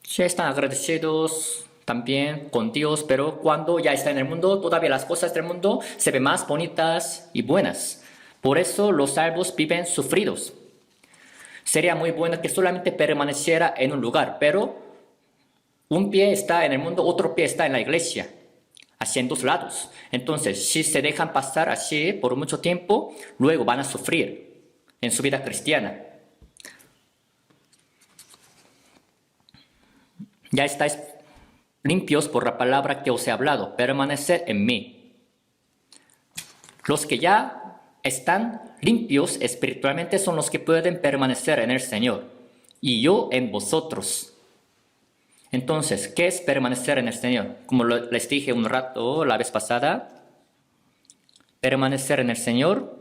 si están agradecidos también con Dios, pero cuando ya está en el mundo, todavía las cosas del mundo se ven más bonitas y buenas. Por eso los salvos viven sufridos. Sería muy bueno que solamente permaneciera en un lugar, pero un pie está en el mundo, otro pie está en la iglesia, así en dos lados. Entonces, si se dejan pasar así por mucho tiempo, luego van a sufrir en su vida cristiana. Ya estáis limpios por la palabra que os he hablado, permaneced en mí. Los que ya están limpios espiritualmente son los que pueden permanecer en el Señor, y yo en vosotros. Entonces, ¿qué es permanecer en el Señor? Como les dije un rato la vez pasada, permanecer en el Señor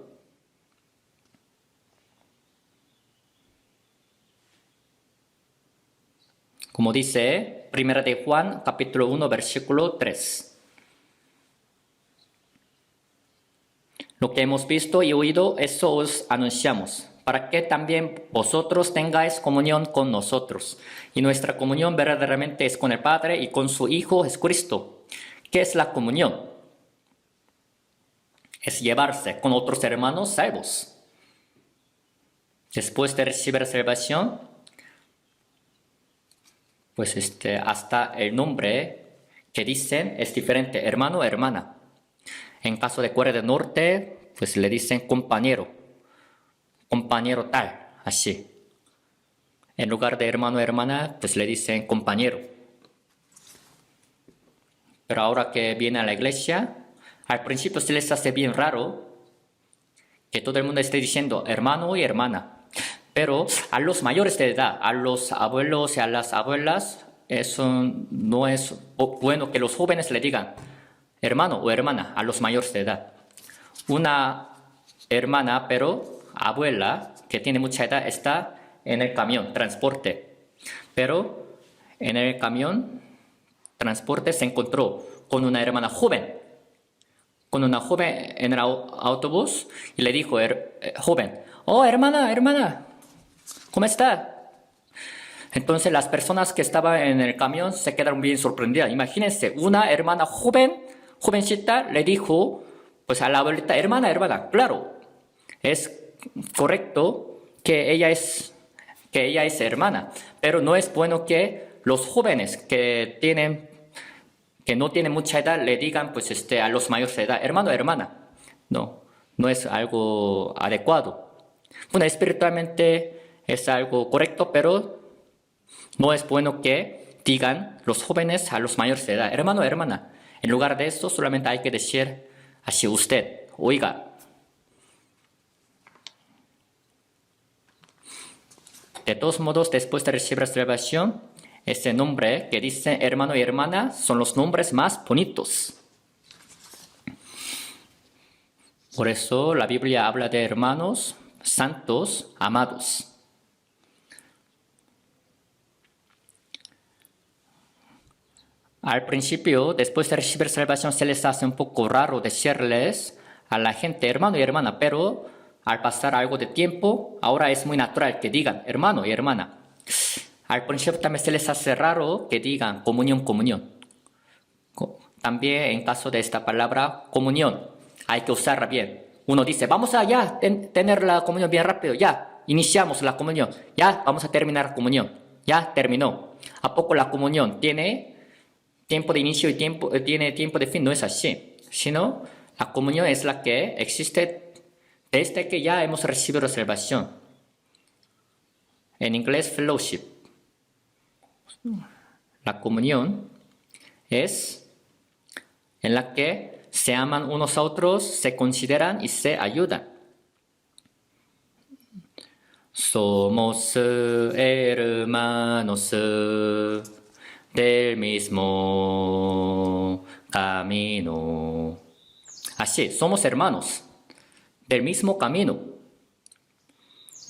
como dice 1 de Juan, capítulo 1, versículo 3. Lo que hemos visto y oído, eso os anunciamos, para que también vosotros tengáis comunión con nosotros. Y nuestra comunión verdaderamente es con el Padre y con su Hijo Jesucristo. ¿Qué es la comunión? Es llevarse con otros hermanos salvos. Después de recibir salvación, pues hasta el nombre que dicen es diferente, hermano o hermana. En caso de Corea del Norte, pues le dicen compañero, compañero tal, así. En lugar de hermano o hermana, pues le dicen compañero. Pero ahora que viene a la iglesia, al principio se les hace bien raro que todo el mundo esté diciendo hermano y hermana. Pero a los mayores de edad, a los abuelos y a las abuelas, eso no es bueno que los jóvenes le digan hermano o hermana a los mayores de edad. Una hermana, pero abuela, que tiene mucha edad, está en el camión, transporte. Pero en el camión, transporte, se encontró con una hermana joven. Con una joven en el autobús y le dijo, joven, oh hermana, hermana, ¿cómo está? Entonces las personas que estaban en el camión se quedaron bien sorprendidas. Imagínense, una hermana jovencita, le dijo pues a la abuelita, hermana, hermana, claro, es correcto que ella es hermana, pero no es bueno que los jóvenes que no tienen mucha edad le digan pues a los mayores de edad, hermano, hermana. No es algo adecuado. Bueno, espiritualmente es algo correcto, pero no es bueno que digan los jóvenes a los mayores de edad, hermano, hermana. En lugar de eso, solamente hay que decir así usted, oiga. De todos modos, después de recibir la salvación, ese nombre que dice hermano y hermana son los nombres más bonitos. Por eso la Biblia habla de hermanos santos, amados. Al principio, después de recibir salvación, se les hace un poco raro decirles a la gente hermano y hermana, pero al pasar algo de tiempo, ahora es muy natural que digan hermano y hermana. Al principio también se les hace raro que digan comunión, comunión. También en caso de esta palabra comunión, hay que usarla bien. Uno dice, vamos a ya tener la comunión bien rápido, ya iniciamos la comunión, ya vamos a terminar la comunión, ya terminó. ¿A poco la comunión tiene tiempo de inicio y tiene tiempo de fin? No es así, sino la comunión es la que existe desde que ya hemos recibido la salvación. En inglés, fellowship. La comunión es en la que se aman unos a otros, se consideran y se ayudan. Somos hermanos del mismo camino. Así, somos hermanos del mismo camino,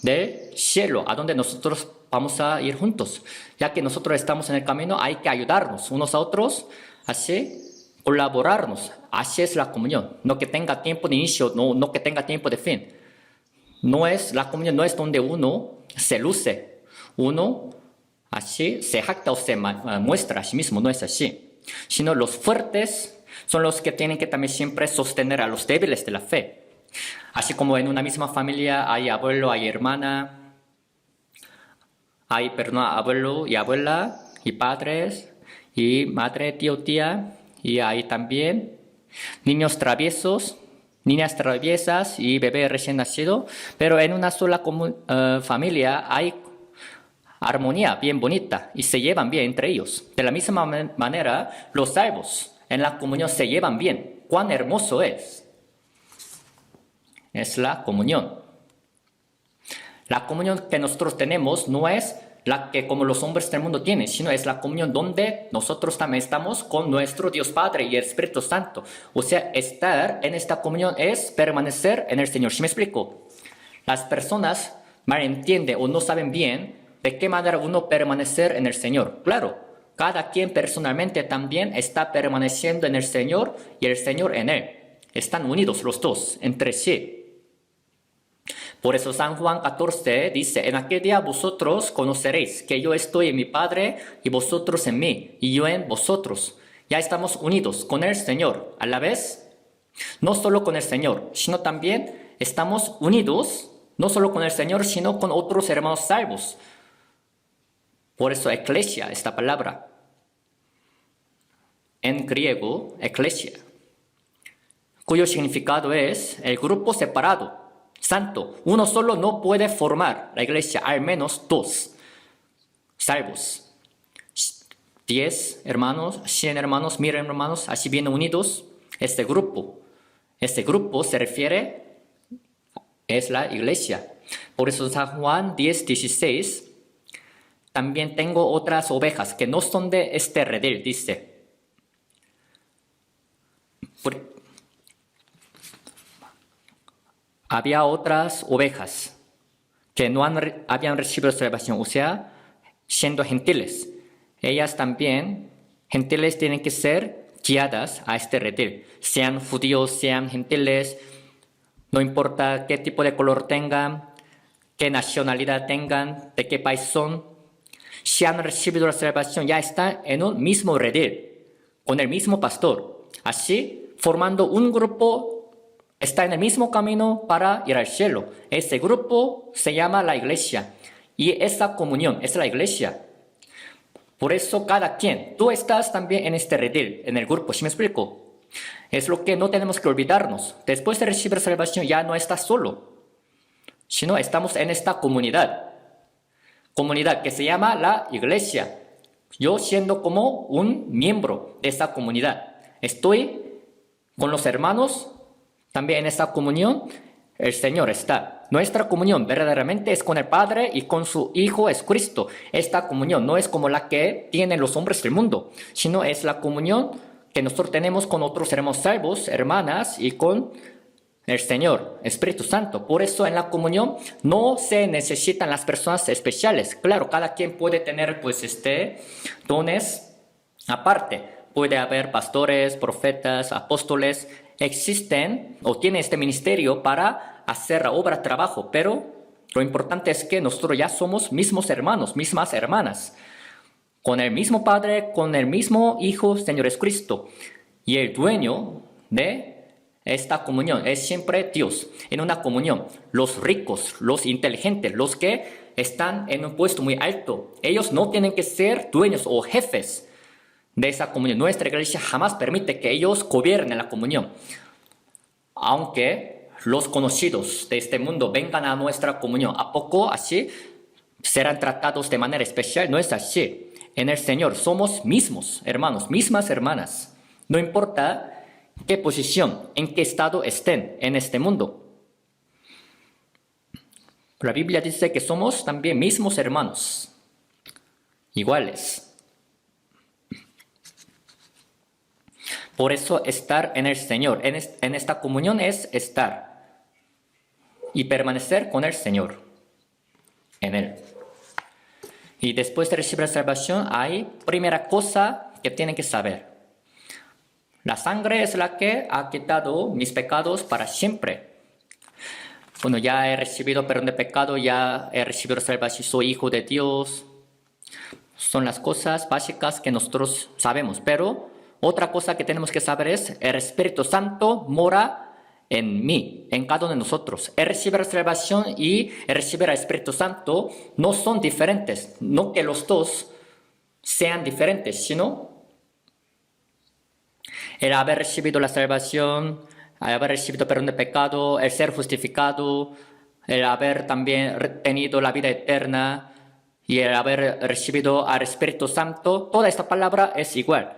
del cielo, a donde nosotros vamos a ir juntos. Ya que nosotros estamos en el camino, hay que ayudarnos unos a otros, así colaborarnos. Así es la comunión. No que tenga tiempo de inicio, no que tenga tiempo de fin. La comunión no es donde uno se luce. Uno así se jacta o se muestra a sí mismo. No es así. Sino los fuertes son los que tienen que también siempre sostener a los débiles de la fe. Así como en una misma familia hay abuelo, hay hermana, hay abuelo y abuela, y padres, y madre, tío, tía, y hay también niños traviesos, niñas traviesas y bebé recién nacido, pero en una sola familia hay armonía bien bonita y se llevan bien entre ellos. De la misma manera, los salvos en la comunión se llevan bien. ¡Cuán hermoso es! Es la comunión. La comunión que nosotros tenemos no es la que como los hombres del mundo tienen, sino es la comunión donde nosotros también estamos con nuestro Dios Padre y el Espíritu Santo. O sea, estar en esta comunión es permanecer en el Señor. ¿Sí me explico? Las personas malentienden o no saben bien de qué manera uno permanecer en el Señor. Claro, cada quien personalmente también está permaneciendo en el Señor y el Señor en él. Están unidos los dos entre sí. Por eso San Juan 14 dice, en aquel día vosotros conoceréis que yo estoy en mi Padre y vosotros en mí y yo en vosotros. Ya estamos unidos con el Señor. A la vez, no solo con el Señor, sino también estamos unidos, no solo con el Señor, sino con otros hermanos salvos. Por eso eclesia, esta palabra. En griego, eclesia, cuyo significado es el grupo separado. Santo, uno solo no puede formar la iglesia, al menos dos salvos. 10 hermanos, 100 hermanos, 1000 hermanos, así bien unidos. Este grupo se refiere, es la iglesia. Por eso San Juan 10:16, también tengo otras ovejas que no son de este redil, dice. Había otras ovejas que no habían recibido salvación, o sea, siendo gentiles. Ellas también, gentiles, tienen que ser guiadas a este redil. Sean judíos, sean gentiles, no importa qué tipo de color tengan, qué nacionalidad tengan, de qué país son. Si han recibido la salvación, ya están en un mismo redil, con el mismo pastor. Así, formando un grupo, está en el mismo camino para ir al cielo. Ese grupo se llama la iglesia. Y esa comunión es la iglesia. Por eso cada quien, tú estás también en este redil, en el grupo, ¿sí me explico? Es lo que no tenemos que olvidarnos. Después de recibir salvación ya no estás solo, sino estamos en esta comunidad. Comunidad que se llama la iglesia. Yo siendo como un miembro de esa comunidad. Estoy con los hermanos. También en esta comunión el Señor está. Nuestra comunión verdaderamente es con el Padre y con su Hijo es Cristo. Esta comunión no es como la que tienen los hombres del mundo, sino es la comunión que nosotros tenemos con otros hermanos salvos, hermanas y con el Señor, Espíritu Santo. Por eso en la comunión no se necesitan las personas especiales. Claro, cada quien puede tener dones aparte. Puede haber pastores, profetas, apóstoles. Existen o tienen este ministerio para hacer la obra, trabajo, pero lo importante es que nosotros ya somos mismos hermanos, mismas hermanas, con el mismo Padre, con el mismo Hijo, Señor Jesucristo. Y el dueño de esta comunión es siempre Dios. En una comunión, los ricos, los inteligentes, los que están en un puesto muy alto, ellos no tienen que ser dueños o jefes de esa comunión. Nuestra iglesia jamás permite que ellos gobiernen la comunión. Aunque los conocidos de este mundo vengan a nuestra comunión, ¿a poco así serán tratados de manera especial? No es así. En el Señor somos mismos hermanos, mismas hermanas. No importa qué posición, en qué estado estén en este mundo. La Biblia dice que somos también mismos hermanos, iguales. Por eso estar en el Señor, en esta comunión es estar y permanecer con el Señor, en Él. Y después de recibir la salvación hay primera cosa que tienen que saber. La sangre es la que ha quitado mis pecados para siempre. Bueno, ya he recibido perdón de pecado, ya he recibido salvación, soy hijo de Dios. Son las cosas básicas que nosotros sabemos. Pero otra cosa que tenemos que saber es, el Espíritu Santo mora en mí, en cada uno de nosotros. El recibir la salvación y el recibir el Espíritu Santo no son diferentes. No que los dos sean diferentes, sino el haber recibido la salvación, el haber recibido perdón de pecado, el ser justificado, el haber también tenido la vida eterna y el haber recibido al Espíritu Santo, toda esta palabra es igual.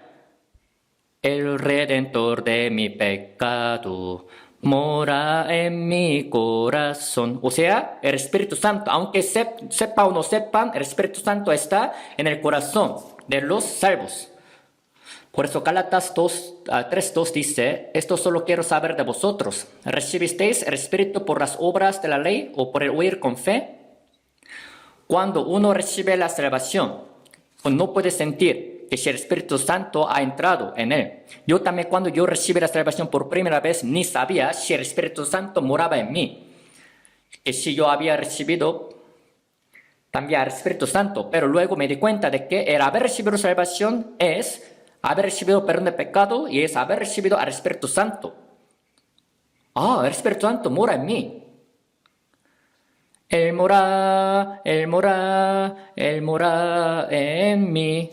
El Redentor de mi pecado mora en mi corazón. O sea, el Espíritu Santo, aunque sepa o no sepan, el Espíritu Santo está en el corazón de los salvos. Por eso Gálatas 3:2 dice, esto solo quiero saber de vosotros. ¿Recibisteis el Espíritu por las obras de la ley o por el oír con fe? Cuando uno recibe la salvación, no puede sentir que si el Espíritu Santo ha entrado en él. Yo también cuando yo recibí la salvación por primera vez, ni sabía si el Espíritu Santo moraba en mí. Que si yo había recibido también al Espíritu Santo, pero luego me di cuenta de que el haber recibido la salvación es haber recibido perdón de pecado y es haber recibido al Espíritu Santo. El Espíritu Santo mora en mí. Él mora en mí.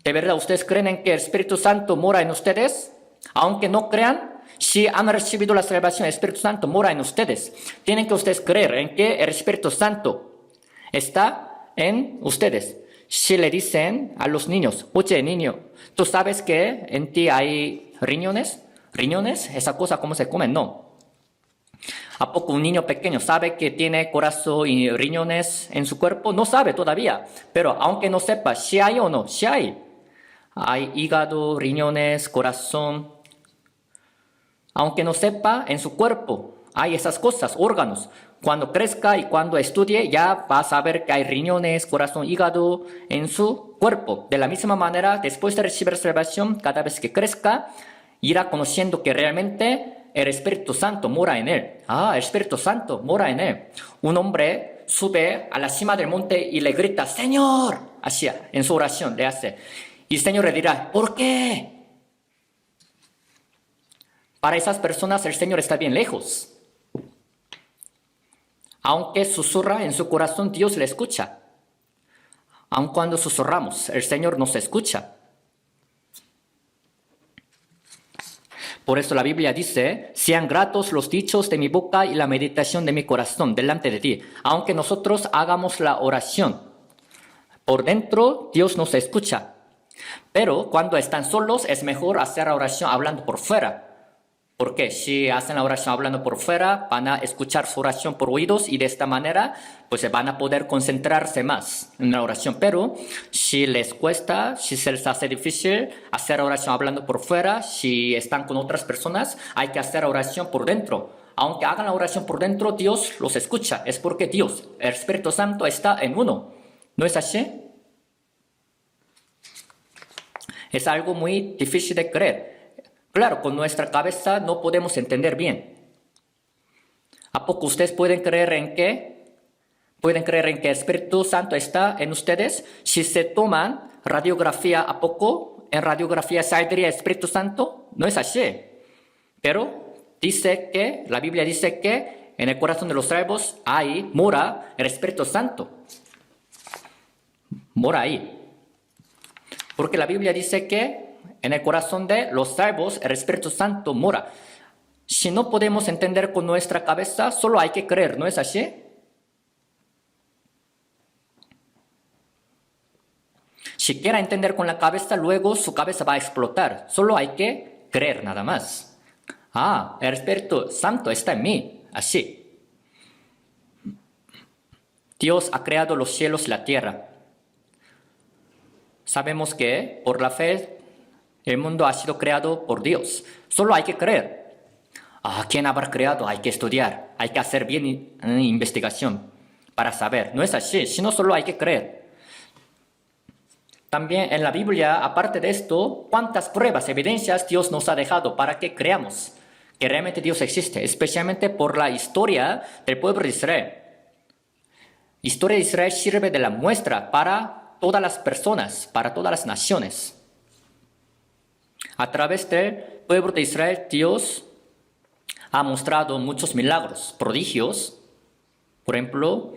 ¿De verdad ustedes creen en que el Espíritu Santo mora en ustedes? Aunque no crean, si han recibido la salvación, el Espíritu Santo mora en ustedes. Tienen que ustedes creer en que el Espíritu Santo está en ustedes. Si le dicen a los niños, oye niño, ¿tú sabes que en ti hay riñones? ¿Riñones? ¿Esa cosa cómo se come? No. ¿A poco un niño pequeño sabe que tiene corazón y riñones en su cuerpo? No sabe todavía. Pero aunque no sepa si hay o no, si hay. Hay hígado, riñones, corazón. Aunque no sepa, en su cuerpo hay esas cosas, órganos. Cuando crezca y cuando estudie, ya va a saber que hay riñones, corazón, hígado en su cuerpo. De la misma manera, después de recibir salvación, cada vez que crezca, irá conociendo que realmente el Espíritu Santo mora en él. El Espíritu Santo mora en él. Un hombre sube a la cima del monte y le grita, Señor, así en su oración le hace. Y el Señor le dirá, ¿por qué? Para esas personas el Señor está bien lejos. Aunque susurra en su corazón, Dios le escucha. Aun cuando susurramos, el Señor nos escucha. Por eso la Biblia dice, sean gratos los dichos de mi boca y la meditación de mi corazón delante de ti. Aunque nosotros hagamos la oración, por dentro Dios nos escucha. Pero cuando están solos es mejor hacer la oración hablando por fuera. Porque si hacen la oración hablando por fuera, van a escuchar su oración por oídos y de esta manera pues van a poder concentrarse más en la oración. Pero si les cuesta, si se les hace difícil hacer la oración hablando por fuera, si están con otras personas, hay que hacer la oración por dentro. Aunque hagan la oración por dentro, Dios los escucha. Es porque Dios, el Espíritu Santo, está en uno. ¿No es así? Es algo muy difícil de creer. Claro, con nuestra cabeza no podemos entender bien. ¿A poco ustedes pueden creer en qué? ¿Pueden creer en que el Espíritu Santo está en ustedes? Si se toman radiografía, ¿a poco en radiografía saldría el Espíritu Santo? No es así. Pero la Biblia dice que en el corazón de los salvos mora el Espíritu Santo. Mora ahí. Porque la Biblia dice que en el corazón de los salvos, el Espíritu Santo mora. Si no podemos entender con nuestra cabeza, solo hay que creer, ¿no es así? Si quiera entender con la cabeza, luego su cabeza va a explotar. Solo hay que creer nada más. El Espíritu Santo está en mí, así. Dios ha creado los cielos y la tierra. Sabemos que por la fe el mundo ha sido creado por Dios. Solo hay que creer. ¿Quién habrá creado? Hay que estudiar. Hay que hacer bien investigación para saber. No es así. Sino solo hay que creer. también en la Biblia, aparte de esto, cuántas pruebas, evidencias Dios nos ha dejado para que creamos que realmente Dios existe, especialmente por la historia del pueblo de Israel. La historia de Israel sirve de la muestra para todas las personas, para todas las naciones. A través del pueblo de Israel, Dios ha mostrado muchos milagros, prodigios. Por ejemplo,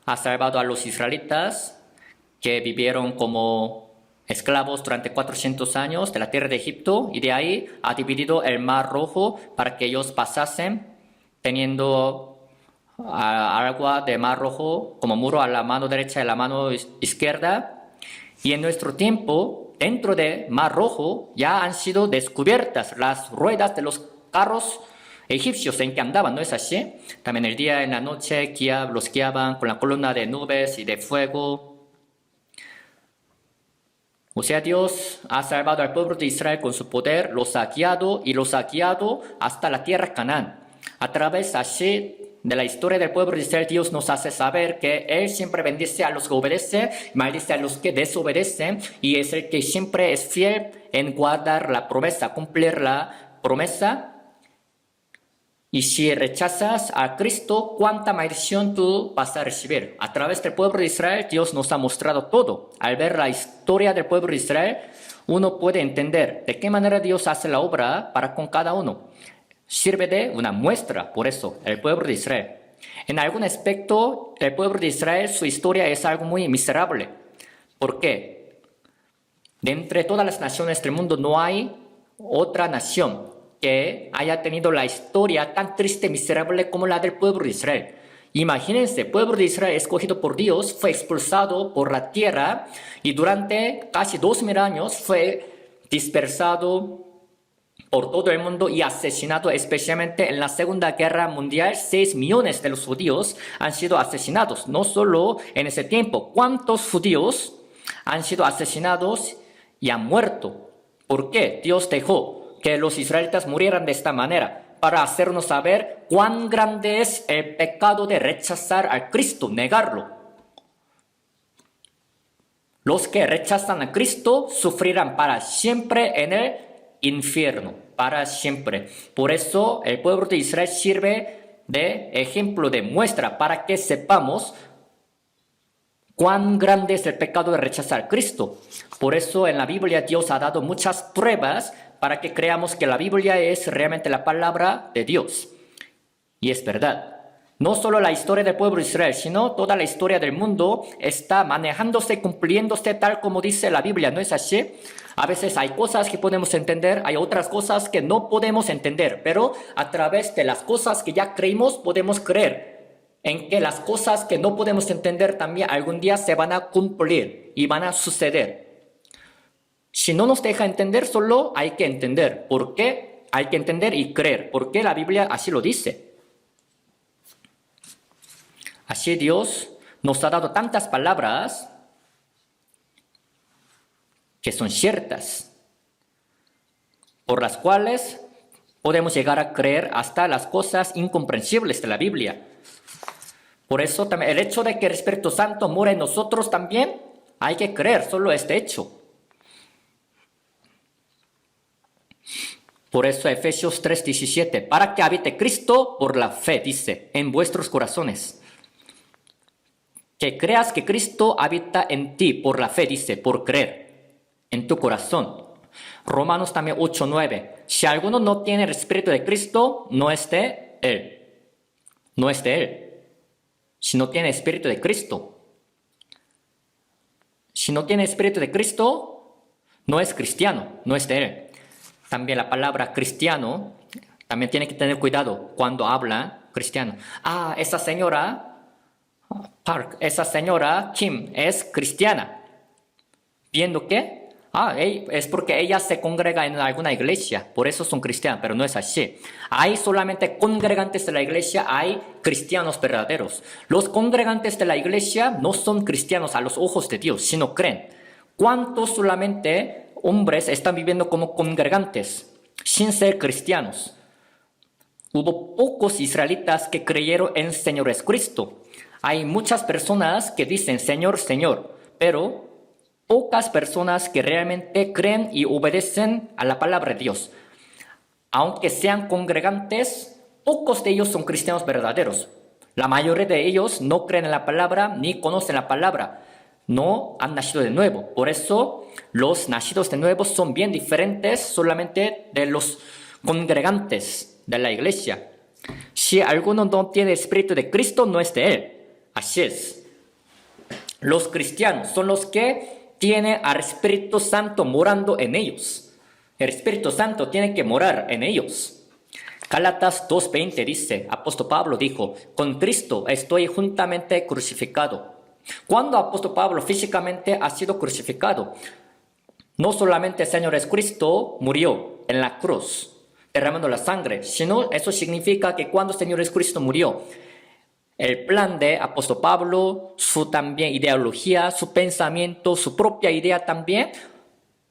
ha salvado a los israelitas que vivieron como esclavos durante 400 años de la tierra de Egipto, y de ahí ha dividido el mar Rojo para que ellos pasasen teniendo agua de mar Rojo como muro a la mano derecha y a la mano izquierda. Y en nuestro tiempo, dentro de mar Rojo, ya han sido descubiertas las ruedas de los carros egipcios en que andaban, ¿no es así? También el día y la noche los guiaban con la columna de nubes y de fuego. O sea, Dios ha salvado al pueblo de Israel con su poder, los ha guiado hasta la tierra Canaán. A través así de la historia del pueblo de Israel, Dios nos hace saber que Él siempre bendice a los que obedecen, maldice a los que desobedecen, y es el que siempre es fiel en guardar la promesa, cumplir la promesa. Y si rechazas a Cristo, ¿cuánta maldición tú vas a recibir? A través del pueblo de Israel, Dios nos ha mostrado todo. Al ver la historia del pueblo de Israel, uno puede entender de qué manera Dios hace la obra para con cada uno. Sirve de una muestra, por eso, el pueblo de Israel. En algún aspecto, el pueblo de Israel, su historia es algo muy miserable. ¿Por qué? De entre todas las naciones del mundo no hay otra nación que haya tenido la historia tan triste y miserable como la del pueblo de Israel. Imagínense, el pueblo de Israel escogido por Dios fue expulsado por la tierra y durante casi 2000 años fue dispersado por todo el mundo y asesinado, especialmente en la Segunda Guerra Mundial. 6 millones de los judíos han sido asesinados, no solo en ese tiempo. ¿Cuántos judíos han sido asesinados y han muerto? ¿Por qué Dios dejó que los israelitas murieran de esta manera? Para hacernos saber cuán grande es el pecado de rechazar al Cristo, negarlo. Los que rechazan a Cristo sufrirán para siempre en el infierno, para siempre. Por eso el pueblo de Israel sirve de ejemplo, de muestra, para que sepamos cuán grande es el pecado de rechazar a Cristo. Por eso en la Biblia Dios ha dado muchas pruebas para que creamos que la Biblia es realmente la palabra de Dios. Y es verdad. No solo la historia del pueblo de Israel, sino toda la historia del mundo está manejándose, cumpliéndose tal como dice la Biblia, ¿no es así? A veces hay cosas que podemos entender, hay otras cosas que no podemos entender, pero a través de las cosas que ya creímos podemos creer en que las cosas que no podemos entender también algún día se van a cumplir y van a suceder. Si no nos deja entender, solo hay que entender. ¿Por qué? Hay que entender y creer. ¿Por qué la Biblia así lo dice? Así Dios nos ha dado tantas palabras que son ciertas, por las cuales podemos llegar a creer hasta las cosas incomprensibles de la Biblia. Por eso también el hecho de que el Espíritu Santo mora en nosotros también hay que creer solo este hecho. Por eso Efesios 3:17, para que habite Cristo por la fe, dice, en vuestros corazones. Que creas que Cristo habita en ti por la fe, dice, por creer, en tu corazón. Romanos también 8:9, si alguno no tiene el Espíritu de Cristo, no es de Él. No es de Él. Si no tiene Espíritu de Cristo. Si no tiene Espíritu de Cristo, no es cristiano, no es de Él. También la palabra cristiano, también tiene que tener cuidado cuando habla cristiano. Esa señora Park, esa señora Kim es cristiana. ¿Viendo qué? Es porque ella se congrega en alguna iglesia, por eso son cristianos, pero no es así. Hay solamente congregantes de la iglesia, hay cristianos verdaderos. Los congregantes de la iglesia no son cristianos a los ojos de Dios, sino creen. ¿Cuántos solamente hombres están viviendo como congregantes sin ser cristianos? Hubo pocos israelitas que creyeron en Señor Jesucristo. Hay muchas personas que dicen Señor, Señor, pero pocas personas que realmente creen y obedecen a la palabra de Dios. Aunque sean congregantes, pocos de ellos son cristianos verdaderos. La mayoría de ellos no creen en la palabra ni conocen la palabra. No han nacido de nuevo. Por eso los nacidos de nuevo son bien diferentes solamente de los congregantes de la iglesia. Si alguno no tiene espíritu de Cristo, no es de él. Así es. Los cristianos son los que tienen al Espíritu Santo morando en ellos. El Espíritu Santo tiene que morar en ellos. Gálatas 2:20 dice, apóstol Pablo dijo, con Cristo estoy juntamente crucificado. Cuando apóstol Pablo físicamente ha sido crucificado, no solamente el Señor Jesucristo murió en la cruz, derramando la sangre, sino eso significa que cuando el Señor Jesucristo murió, el plan de apóstol Pablo, su también ideología, su pensamiento, su propia idea también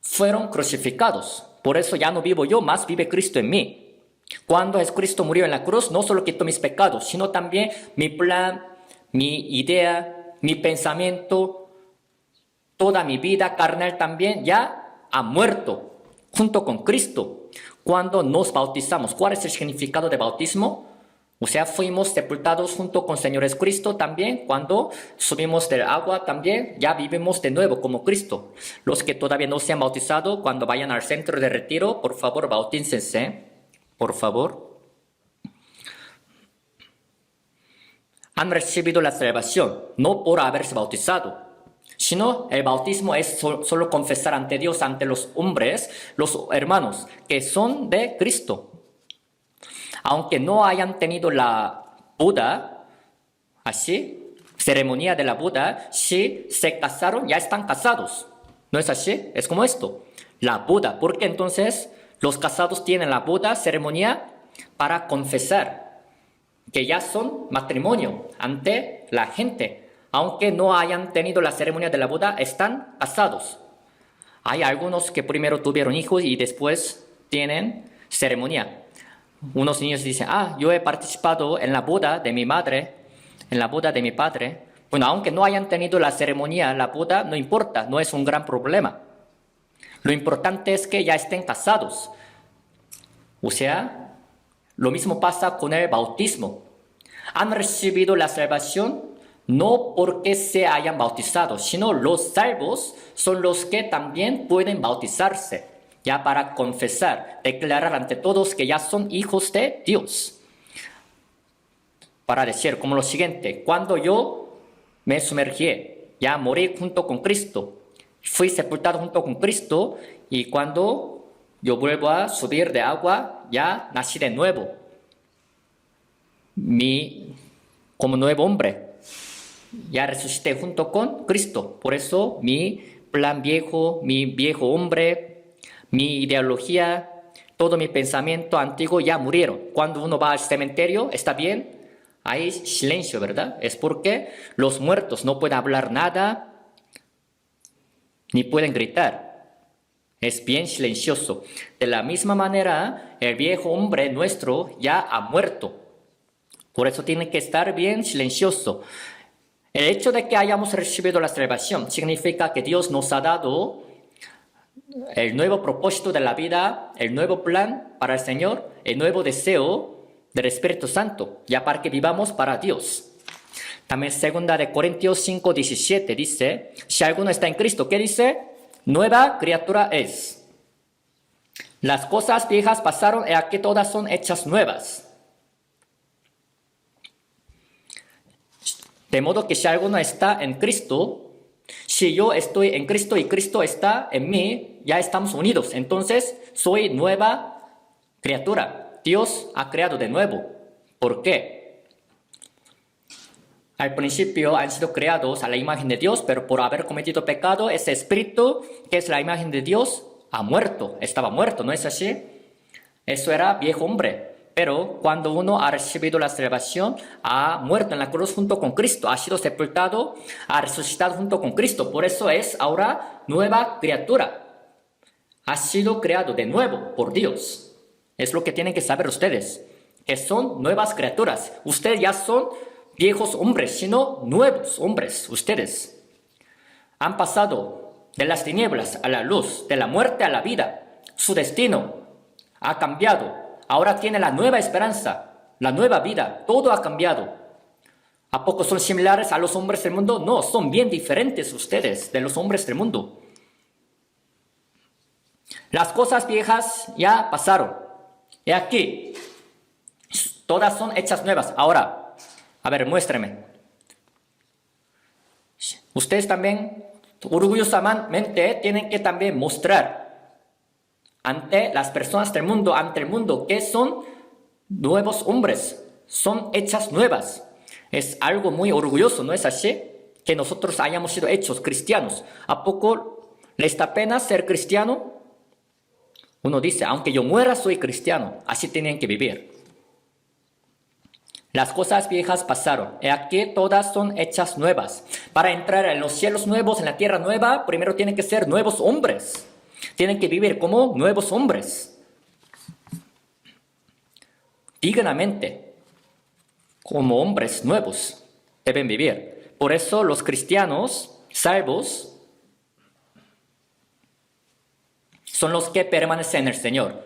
fueron crucificados. Por eso ya no vivo yo, más vive Cristo en mí. Cuando Jesucristo murió en la cruz, no solo quitó mis pecados, sino también mi plan, mi idea, mi pensamiento, toda mi vida carnal también ya ha muerto junto con Cristo. Cuando nos bautizamos, ¿cuál es el significado de bautismo? O sea, fuimos sepultados junto con Señor Jesucristo también. Cuando subimos del agua también, ya vivimos de nuevo como Cristo. Los que todavía no se han bautizado, cuando vayan al centro de retiro, por favor, bautícense. Por favor. Han recibido la salvación, no por haberse bautizado, sino el bautismo es solo confesar ante Dios, ante los hombres, los hermanos, que son de Cristo. Aunque no hayan tenido la boda, así, ceremonia de la boda, si se casaron, ya están casados. ¿No es así? Es como esto, la boda. Porque entonces los casados tienen la boda, ceremonia, para confesar que ya son matrimonio ante la gente. Aunque no hayan tenido la ceremonia de la boda, están casados. Hay algunos que primero tuvieron hijos y después tienen ceremonia. Unos niños dicen, yo he participado en la boda de mi madre, en la boda de mi padre. Bueno, aunque no hayan tenido la ceremonia, la boda, no importa, no es un gran problema. Lo importante es que ya estén casados. O sea, lo mismo pasa con el bautismo. Han recibido la salvación no porque se hayan bautizado, sino los salvos son los que también pueden bautizarse, ya para confesar, declarar ante todos que ya son hijos de Dios. Para decir como lo siguiente, cuando yo me sumergí, ya morí junto con Cristo, fui sepultado junto con Cristo, y cuando yo vuelvo a subir de agua, ya nací de nuevo. Como nuevo hombre, ya resucité junto con Cristo. Por eso mi plan viejo, mi viejo hombre, mi ideología, todo mi pensamiento antiguo ya murieron. Cuando uno va al cementerio, está bien, hay silencio, ¿verdad? Es porque los muertos no pueden hablar nada, ni pueden gritar. Es bien silencioso. De la misma manera, el viejo hombre nuestro ya ha muerto. Por eso tiene que estar bien silencioso. El hecho de que hayamos recibido la salvación significa que Dios nos ha dado el nuevo propósito de la vida, el nuevo plan para el Señor, el nuevo deseo del Espíritu Santo, ya para que vivamos para Dios. También 2 Corintios 5:17 dice, si alguno está en Cristo, ¿qué dice? Nueva criatura es. Las cosas viejas pasaron y aquí todas son hechas nuevas. De modo que si alguno está en Cristo, si yo estoy en Cristo y Cristo está en mí, ya estamos unidos. Entonces, soy nueva criatura. Dios ha creado de nuevo. ¿Por qué? Al principio han sido creados a la imagen de Dios, pero por haber cometido pecado, ese espíritu, que es la imagen de Dios, ha muerto. Estaba muerto, ¿no es así? Eso era viejo hombre. Pero cuando uno ha recibido la salvación, ha muerto en la cruz junto con Cristo, ha sido sepultado, ha resucitado junto con Cristo. Por eso es ahora nueva criatura. Ha sido creado de nuevo por Dios. Es lo que tienen que saber ustedes, que son nuevas criaturas. Ustedes ya son viejos hombres, sino nuevos hombres. Ustedes han pasado de las tinieblas a la luz, de la muerte a la vida. Su destino ha cambiado. Ahora tiene la nueva esperanza, la nueva vida. Todo ha cambiado. ¿A poco son similares a los hombres del mundo? No, son bien diferentes ustedes de los hombres del mundo. Las cosas viejas ya pasaron. Y aquí, todas son hechas nuevas. Ahora, a ver, muéstreme. Ustedes también, orgullosamente, tienen que también mostrar ante las personas del mundo, ante el mundo, que son nuevos hombres. Son hechas nuevas. Es algo muy orgulloso, ¿no es así? Que nosotros hayamos sido hechos cristianos. ¿A poco les da pena ser cristiano? Uno dice, aunque yo muera, soy cristiano. Así tienen que vivir. Las cosas viejas pasaron. Y aquí todas son hechas nuevas. Para entrar en los cielos nuevos, en la tierra nueva, primero tienen que ser nuevos hombres. Tienen que vivir como nuevos hombres. Dignamente. Como hombres nuevos deben vivir. Por eso los cristianos salvos son los que permanecen en el Señor,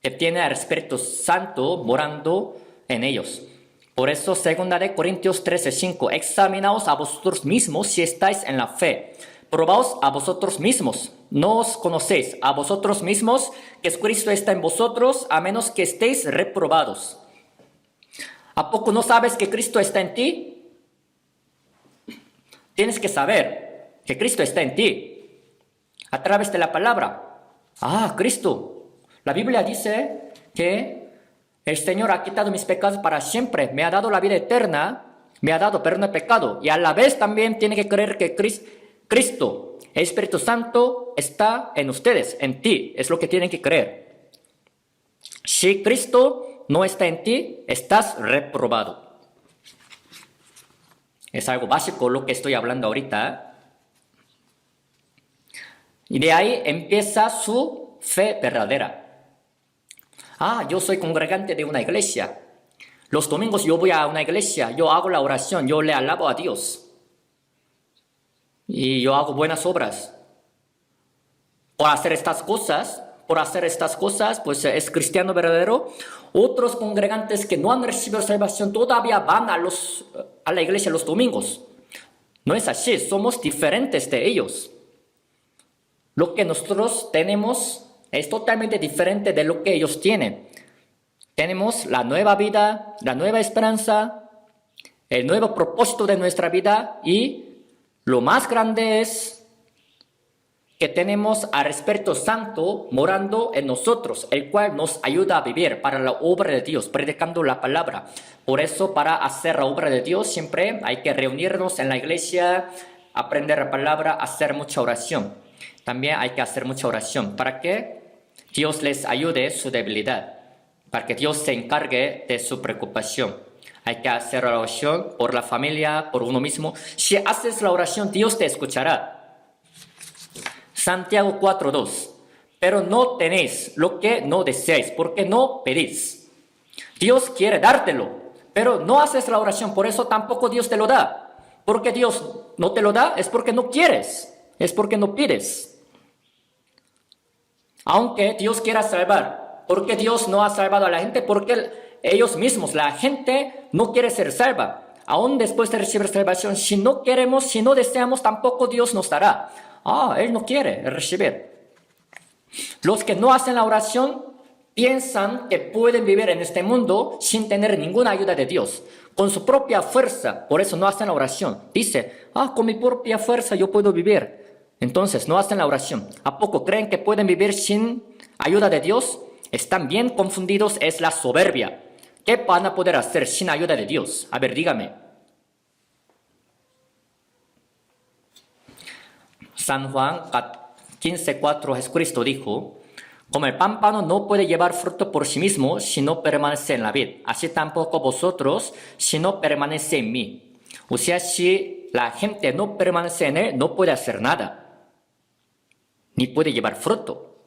que tienen al Espíritu Santo morando en ellos. Por eso, 2 Corintios 13:5, examinaos a vosotros mismos si estáis en la fe. Probaos a vosotros mismos. No os conocéis a vosotros mismos que Cristo está en vosotros, a menos que estéis reprobados. ¿A poco no sabes que Cristo está en ti? Tienes que saber que Cristo está en ti a través de la palabra. Cristo. La Biblia dice que el Señor ha quitado mis pecados para siempre. Me ha dado la vida eterna. Me ha dado perdón de pecado. Y a la vez también tiene que creer que Cristo, el Espíritu Santo, está en ustedes, en ti. Es lo que tienen que creer. Si Cristo no está en ti, estás reprobado. Es algo básico lo que estoy hablando ahorita. Y de ahí empieza su fe verdadera. Yo soy congregante de una iglesia. Los domingos yo voy a una iglesia, yo hago la oración, yo le alabo a Dios. Y yo hago buenas obras. Por hacer estas cosas, pues es cristiano verdadero. Otros congregantes que no han recibido salvación todavía van a la iglesia los domingos. No es así, somos diferentes de ellos. Lo que nosotros tenemos es totalmente diferente de lo que ellos tienen. Tenemos la nueva vida, la nueva esperanza, el nuevo propósito de nuestra vida y lo más grande es que tenemos al Espíritu Santo morando en nosotros, el cual nos ayuda a vivir para la obra de Dios, predicando la palabra. Por eso, para hacer la obra de Dios, siempre hay que reunirnos en la iglesia, aprender la palabra, hacer mucha oración. También hay que hacer mucha oración para que Dios les ayude su debilidad, para que Dios se encargue de su preocupación. Hay que hacer la oración por la familia, por uno mismo. Si haces la oración, Dios te escuchará. Santiago 4:2. Pero no tenéis lo que no deseáis, porque no pedís. Dios quiere dártelo, pero no haces la oración, por eso tampoco Dios te lo da. Porque Dios no te lo da, es porque no quieres, es porque no pides. Aunque Dios quiera salvar, porque Dios no ha salvado a la gente, porque ellos mismos, la gente, no quiere ser salva. Aún después de recibir salvación, si no queremos, si no deseamos, tampoco Dios nos dará. Él no quiere recibir. Los que no hacen la oración piensan que pueden vivir en este mundo sin tener ninguna ayuda de Dios, con su propia fuerza. Por eso no hacen la oración. Dice, con mi propia fuerza yo puedo vivir. Entonces no hacen la oración. ¿A poco creen que pueden vivir sin ayuda de Dios? Están bien confundidos, es la soberbia. ¿Qué van a poder hacer sin ayuda de Dios? A ver, dígame. San Juan 15:4, Jesucristo dijo, como el pámpano no puede llevar fruto por sí mismo si no permanece en la vid, así tampoco vosotros si no permanece en mí. O sea, si la gente no permanece en él, no puede hacer nada, ni puede llevar fruto.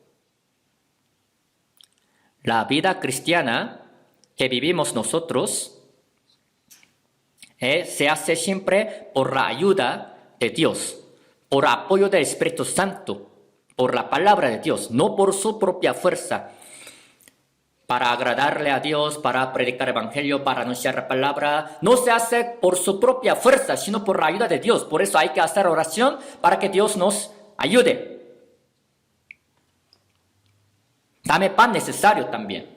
La vida cristiana que vivimos nosotros se hace siempre por la ayuda de Dios. por apoyo del Espíritu Santo, por la palabra de Dios, no por su propia fuerza, para agradarle a Dios, para predicar el evangelio, para anunciar la palabra. No se hace por su propia fuerza, sino por la ayuda de Dios. Por eso hay que hacer oración para que Dios nos ayude. Dame pan necesario también.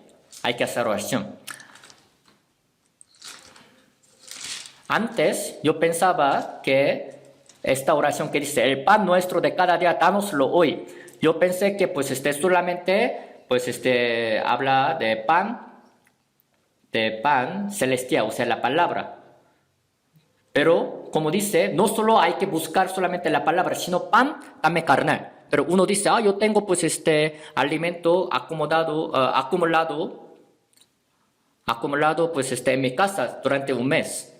Hay que hacer oración. Antes yo pensaba que esta oración que dice, el pan nuestro de cada día, dánoslo hoy. Yo pensé que solamente habla de pan celestial, o sea, la palabra. Pero, como dice, no solo hay que buscar solamente la palabra, sino pan, dame carnal. Pero uno dice, yo tengo alimento acumulado, en mi casa durante un mes.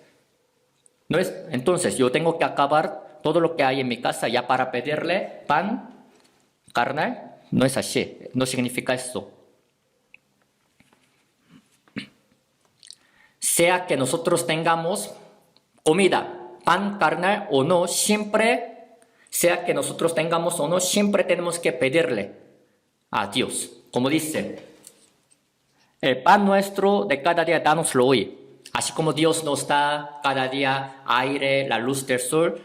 ¿No es? Entonces, yo tengo que acabar todo lo que hay en mi casa ya para pedirle pan, carnal. No es así, no significa eso. Sea que nosotros tengamos comida, pan, carnal o no, sea que nosotros tengamos o no, siempre tenemos que pedirle a Dios. Como dice, el pan nuestro de cada día, dánoslo hoy. Así como Dios nos da cada día aire, la luz del sol.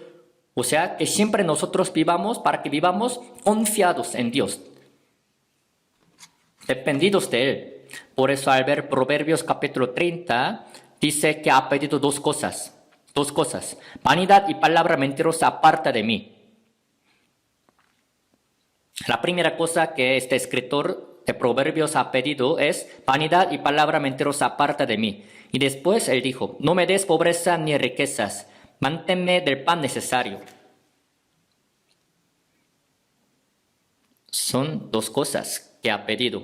O sea, que siempre nosotros vivamos para que vivamos confiados en Dios, dependidos de Él. Por eso al ver Proverbios capítulo 30, dice que ha pedido dos cosas. Vanidad y palabra mentirosa aparta de mí. La primera cosa que este escritor de Proverbios ha pedido es vanidad y palabra mentirosa aparta de mí. Y después él dijo, no me des pobreza ni riquezas, manténme del pan necesario. Son dos cosas que ha pedido.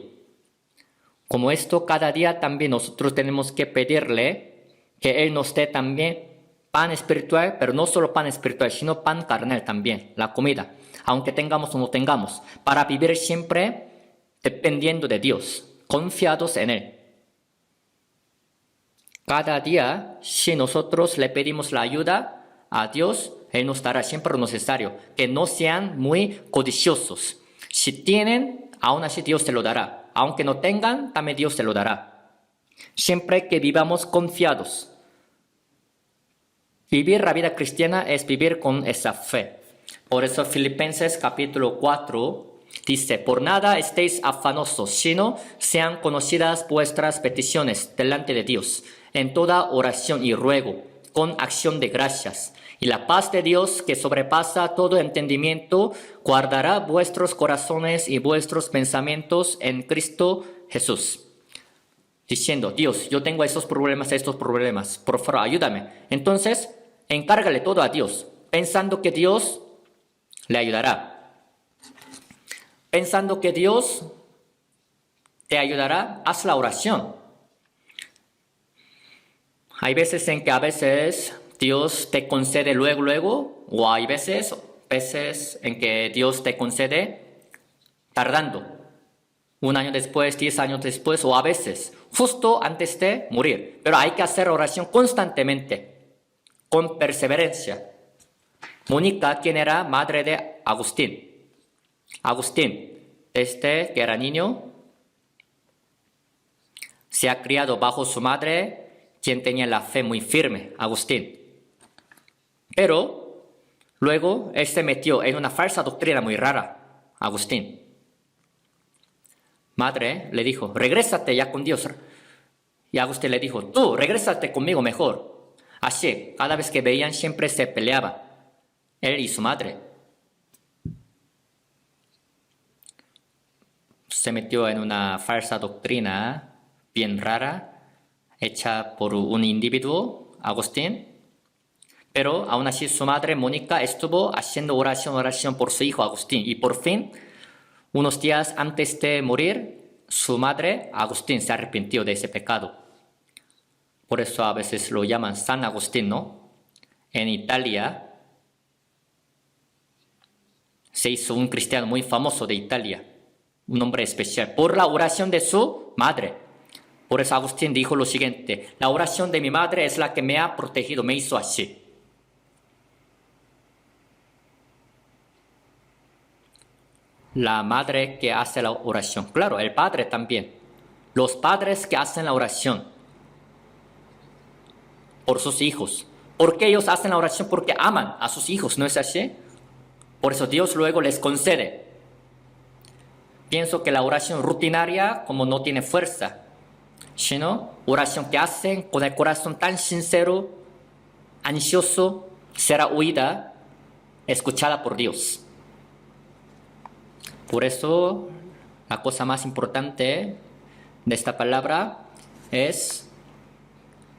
Como esto, cada día también nosotros tenemos que pedirle que Él nos dé también pan espiritual, pero no solo pan espiritual, sino pan carnal también, la comida, aunque tengamos o no tengamos, para vivir siempre dependiendo de Dios, confiados en Él. Cada día, si nosotros le pedimos la ayuda a Dios, Él nos dará siempre lo necesario, que no sean muy codiciosos. Si tienen, aún así Dios se lo dará. Aunque no tengan, también Dios se lo dará. Siempre que vivamos confiados. Vivir la vida cristiana es vivir con esa fe. Por eso Filipenses capítulo 4 dice, por nada estéis afanosos, sino sean conocidas vuestras peticiones delante de Dios, en toda oración y ruego, con acción de gracias. Y la paz de Dios, que sobrepasa todo entendimiento, guardará vuestros corazones y vuestros pensamientos en Cristo Jesús. Diciendo, Dios, yo tengo estos problemas, por favor, ayúdame. Entonces, encárgale todo a Dios, pensando que Dios le ayudará. Pensando que Dios te ayudará, haz la oración. Hay veces en que Dios te concede luego, o hay veces en que Dios te concede tardando. 1 año después, 10 años después, o a veces justo antes de morir. Pero hay que hacer oración constantemente, con perseverancia. Mónica, quien era madre de Agustín. Agustín, que era niño, se ha criado bajo su madre, quien tenía la fe muy firme, Agustín. Pero luego él se metió en una falsa doctrina muy rara, Agustín. Madre le dijo, regrésate ya con Dios. Y Agustín le dijo, tú, regrésate conmigo mejor. Así, cada vez que veían siempre se peleaba, él y su madre. Se metió en una falsa doctrina bien rara, hecha por un individuo, Agustín. Pero aún así su madre, Mónica, estuvo haciendo oración por su hijo Agustín. Y por fin, unos días antes de morir, su madre, Agustín, se arrepintió de ese pecado. Por eso a veces lo llaman San Agustín, ¿no? En Italia se hizo un cristiano muy famoso de Italia, un hombre especial, por la oración de su madre. Por eso Agustín dijo lo siguiente, la oración de mi madre es la que me ha protegido, me hizo así. La madre que hace la oración. Claro, el padre también. Los padres que hacen la oración por sus hijos. ¿Por qué ellos hacen la oración? Porque aman a sus hijos, ¿no es así? Por eso Dios luego les concede. Pienso que la oración rutinaria como no tiene fuerza, sino oración que hacen con el corazón tan sincero, ansioso, será oída, escuchada por Dios. Por eso la cosa más importante de esta palabra es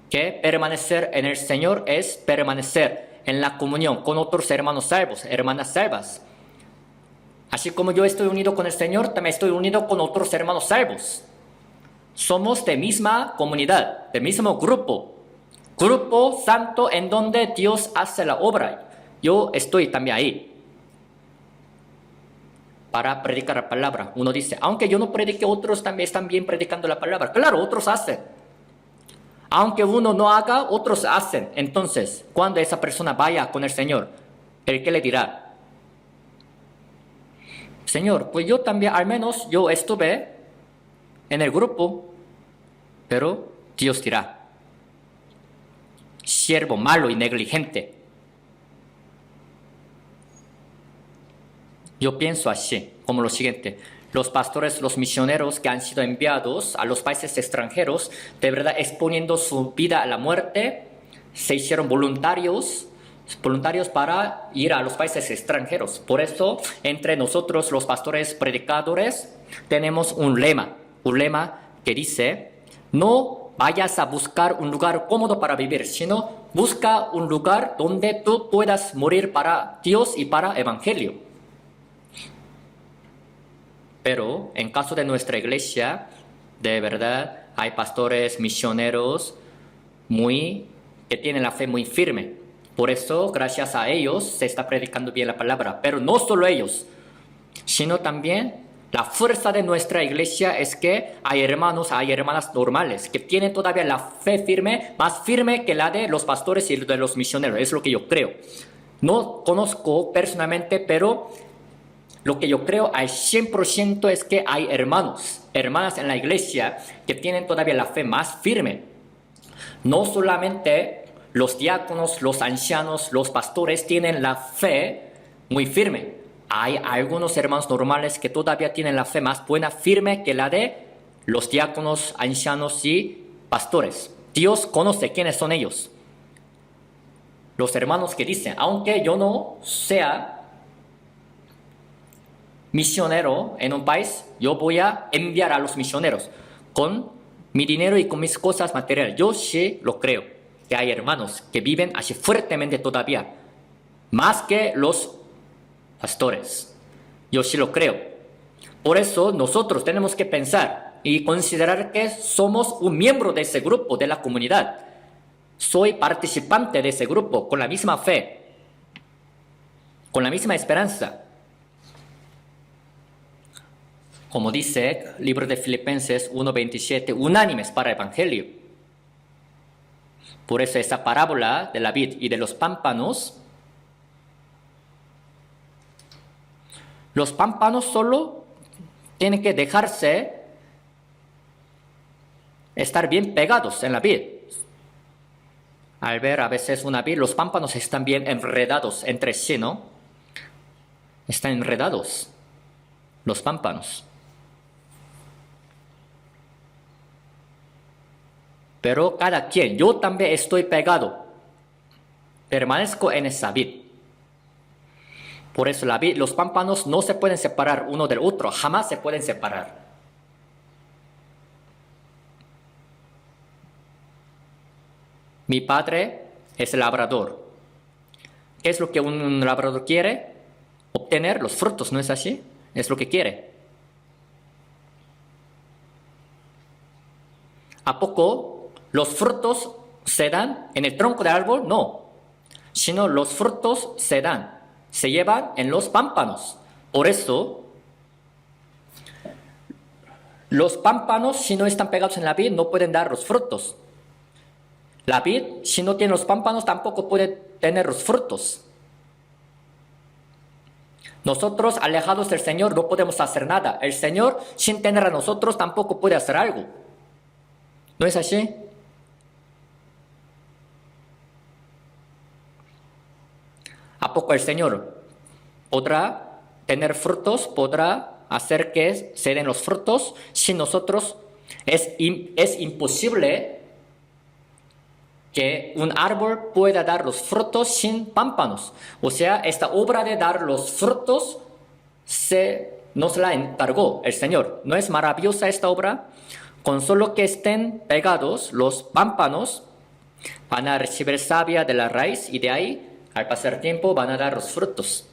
que permanecer en el Señor es permanecer en la comunión con otros hermanos salvos, hermanas salvas. Así como yo estoy unido con el Señor, también estoy unido con otros hermanos salvos. Somos de misma comunidad, del mismo grupo. Grupo santo en donde Dios hace la obra. Yo estoy también ahí para predicar la palabra. Uno dice, aunque yo no predique, otros también están bien predicando la palabra. Claro, otros hacen. Aunque uno no haga, otros hacen. Entonces, cuando esa persona vaya con el Señor, ¿el qué le dirá? Señor, pues yo también, al menos yo estuve en el grupo, pero Dios dirá, siervo malo y negligente. Yo pienso así, como lo siguiente. Los pastores, los misioneros que han sido enviados a los países extranjeros, de verdad exponiendo su vida a la muerte, se hicieron voluntarios para ir a los países extranjeros. Por eso, entre nosotros los pastores predicadores, tenemos un lema que dice, no vayas a buscar un lugar cómodo para vivir, sino busca un lugar donde tú puedas morir para Dios y para el Evangelio. Pero en caso de nuestra iglesia, de verdad hay pastores misioneros que tienen la fe muy firme. Por eso, gracias a ellos, se está predicando bien la palabra. Pero no solo ellos, sino también la fuerza de nuestra iglesia es que hay hermanos, hay hermanas normales que tienen todavía la fe firme, más firme que la de los pastores y de los misioneros. Es lo que yo creo. No conozco personalmente, pero lo que yo creo al 100% es que hay hermanos, hermanas en la iglesia que tienen todavía la fe más firme. No solamente los diáconos, los ancianos, los pastores tienen la fe muy firme. Hay algunos hermanos normales que todavía tienen la fe más buena, firme que la de los diáconos, ancianos y pastores. Dios conoce quiénes son ellos. Los hermanos que dicen, aunque yo no sea misionero en un país, yo voy a enviar a los misioneros con mi dinero y con mis cosas materiales. Yo sí lo creo, que hay hermanos que viven así fuertemente todavía, más que los pastores. Yo sí lo creo. Por eso nosotros tenemos que pensar y considerar que somos un miembro de ese grupo, de la comunidad. Soy participante de ese grupo con la misma fe, con la misma esperanza. Como dice el libro de Filipenses 1:27, unánimes para el Evangelio. Por eso esa parábola de la vid y de los pámpanos solo tienen que dejarse estar bien pegados en la vid. Al ver a veces una vid, los pámpanos están bien enredados entre sí, ¿no? Están enredados los pámpanos. Pero cada quien, yo también estoy pegado, permanezco en esa vid. Por eso la vid, los pámpanos no se pueden separar uno del otro, jamás se pueden separar. Mi padre es el labrador. ¿Qué es lo que un labrador quiere? Obtener los frutos, ¿no es así? Es lo que quiere. ¿A poco los frutos se dan en el tronco del árbol? No, sino los frutos se llevan en los pámpanos. Por eso, los pámpanos, si no están pegados en la vid, no pueden dar los frutos. La vid, si no tiene los pámpanos, tampoco puede tener los frutos. Nosotros, alejados del Señor, no podemos hacer nada. El Señor, sin tener a nosotros, tampoco puede hacer algo. ¿No es así? ¿A poco el Señor podrá tener frutos, podrá hacer que se den los frutos sin nosotros? Es imposible que un árbol pueda dar los frutos sin pámpanos. O sea, esta obra de dar los frutos nos la encargó el Señor. ¿No es maravillosa esta obra? Con solo que estén pegados los pámpanos, van a recibir savia de la raíz y de ahí, al pasar tiempo, van a dar los frutos.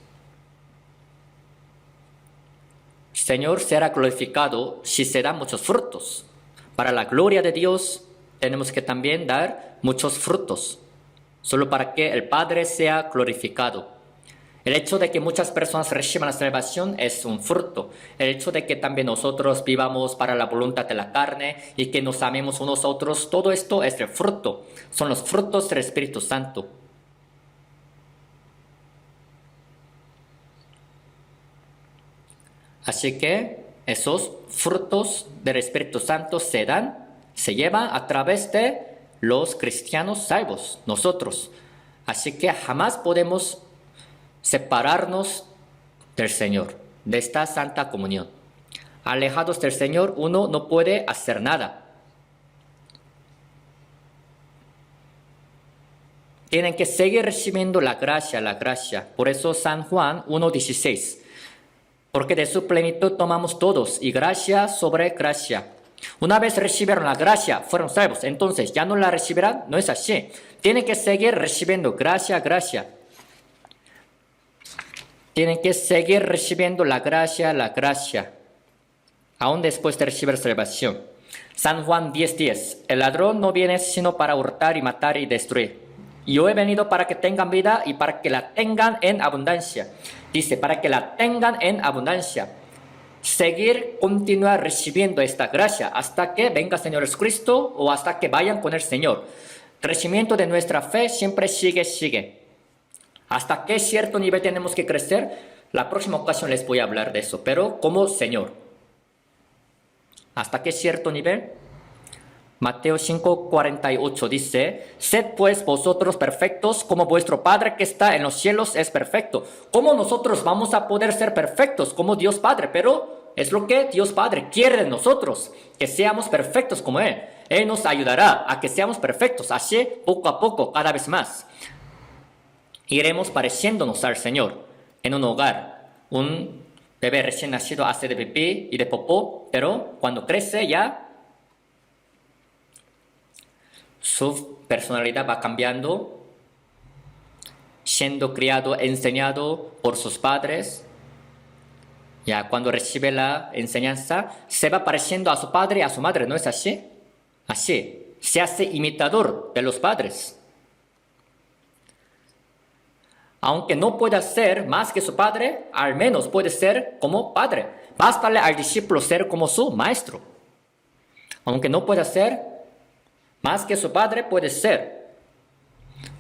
El Señor será glorificado si se dan muchos frutos. Para la gloria de Dios tenemos que también dar muchos frutos, solo para que el Padre sea glorificado. El hecho de que muchas personas reciban la salvación es un fruto. El hecho de que también nosotros vivamos para la voluntad de la carne y que nos amemos unos a otros, todo esto es el fruto. Son los frutos del Espíritu Santo. Así que esos frutos del Espíritu Santo se llevan a través de los cristianos salvos, nosotros. Así que jamás podemos separarnos del Señor, de esta santa comunión. Alejados del Señor, uno no puede hacer nada. Tienen que seguir recibiendo la gracia, la gracia. Por eso San Juan 1:16. Porque de su plenitud tomamos todos, y gracia sobre gracia. Una vez recibieron la gracia, fueron salvos, entonces ya no la recibirán. No es así. Tienen que seguir recibiendo gracia, gracia. Tienen que seguir recibiendo la gracia, aún después de recibir salvación. San Juan 10:10. El ladrón no viene sino para hurtar y matar y destruir. Yo he venido para que tengan vida y para que la tengan en abundancia. Dice, para que la tengan en abundancia. Continuar recibiendo esta gracia hasta que venga el Señor Jesucristo o hasta que vayan con el Señor. El crecimiento de nuestra fe siempre sigue. ¿Hasta qué cierto nivel tenemos que crecer? La próxima ocasión les voy a hablar de eso, pero como Señor. ¿Hasta qué cierto nivel? Mateo 5:48 dice, sed pues vosotros perfectos como vuestro Padre que está en los cielos es perfecto. ¿Cómo nosotros vamos a poder ser perfectos como Dios Padre? Pero es lo que Dios Padre quiere de nosotros, que seamos perfectos como Él. Él nos ayudará a que seamos perfectos, así poco a poco, cada vez más. Iremos pareciéndonos al Señor en un hogar. Un bebé recién nacido hace de pipí y de popó, pero cuando crece ya su personalidad va cambiando, siendo criado, enseñado por sus padres. Ya cuando recibe la enseñanza, se va pareciendo a su padre y a su madre, ¿no es así? Así, se hace imitador de los padres. Aunque no pueda ser más que su padre, al menos puede ser como padre. Bástale al discípulo ser como su maestro. Aunque no pueda ser más que su padre, puede ser.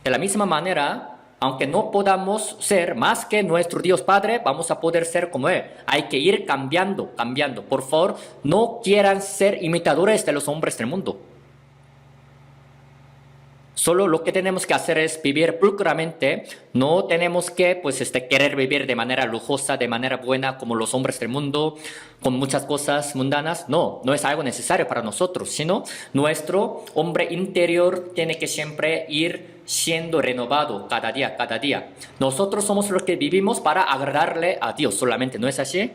De la misma manera, aunque no podamos ser más que nuestro Dios Padre, vamos a poder ser como Él. Hay que ir cambiando. Por favor, no quieran ser imitadores de los hombres del mundo. Solo lo que tenemos que hacer es vivir pulcramente. No tenemos que querer vivir de manera lujosa, de manera buena como los hombres del mundo, con muchas cosas mundanas. No es algo necesario para nosotros, sino nuestro hombre interior tiene que siempre ir siendo renovado cada día. Nosotros somos los que vivimos para agradarle a Dios solamente, ¿no es así?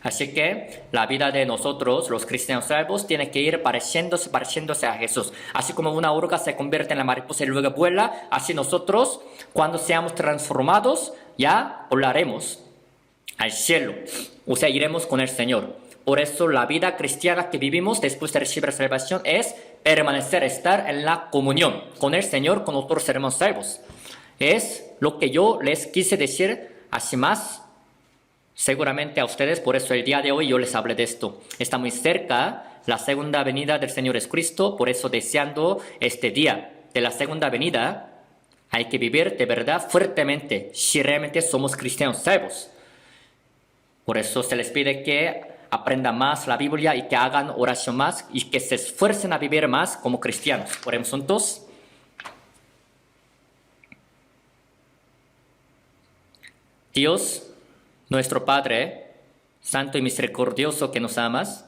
Así que la vida de nosotros, los cristianos salvos, tiene que ir pareciéndose a Jesús. Así como una oruga se convierte en la mariposa y luego vuela, así nosotros, cuando seamos transformados, ya volaremos al cielo. O sea, iremos con el Señor. Por eso la vida cristiana que vivimos después de recibir salvación es permanecer, estar en la comunión con el Señor, con otros seremos salvos. Es lo que yo les quise decir así más. Seguramente a ustedes, por eso el día de hoy yo les hablé de esto. Está muy cerca la segunda venida del Señor Jesucristo, por eso deseando este día de la segunda venida, Hay que vivir de verdad fuertemente si realmente somos cristianos salvos. Por eso se les pide que aprendan más la Biblia y que hagan oración más y que se esfuercen a vivir más como cristianos. Oremos juntos. Dios, nuestro Padre, santo y misericordioso que nos amas,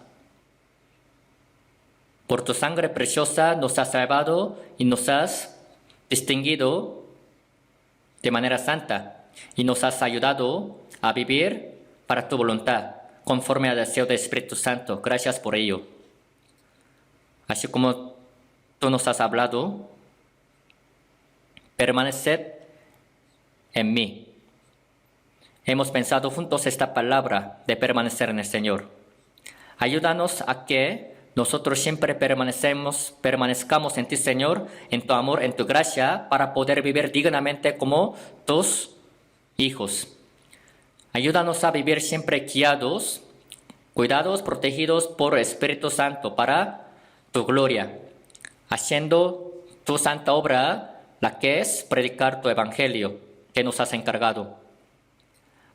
por tu sangre preciosa nos has salvado y nos has distinguido de manera santa y nos has ayudado a vivir para tu voluntad, conforme al deseo del Espíritu Santo. Gracias por ello. Así como tú nos has hablado, permaneced en mí. Hemos pensado juntos esta palabra de permanecer en el Señor. Ayúdanos a que nosotros siempre permanezcamos en ti, Señor, en tu amor, en tu gracia, para poder vivir dignamente como tus hijos. Ayúdanos a vivir siempre guiados, cuidados, protegidos por el Espíritu Santo para tu gloria, haciendo tu santa obra, la que es predicar tu evangelio que nos has encargado.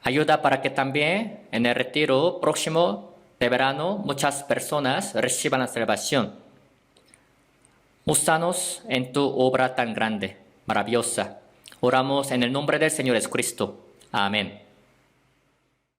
Ayuda para que también en el retiro próximo de verano muchas personas reciban la salvación. Úsanos en tu obra tan grande, maravillosa. Oramos en el nombre del Señor Jesucristo. Amén.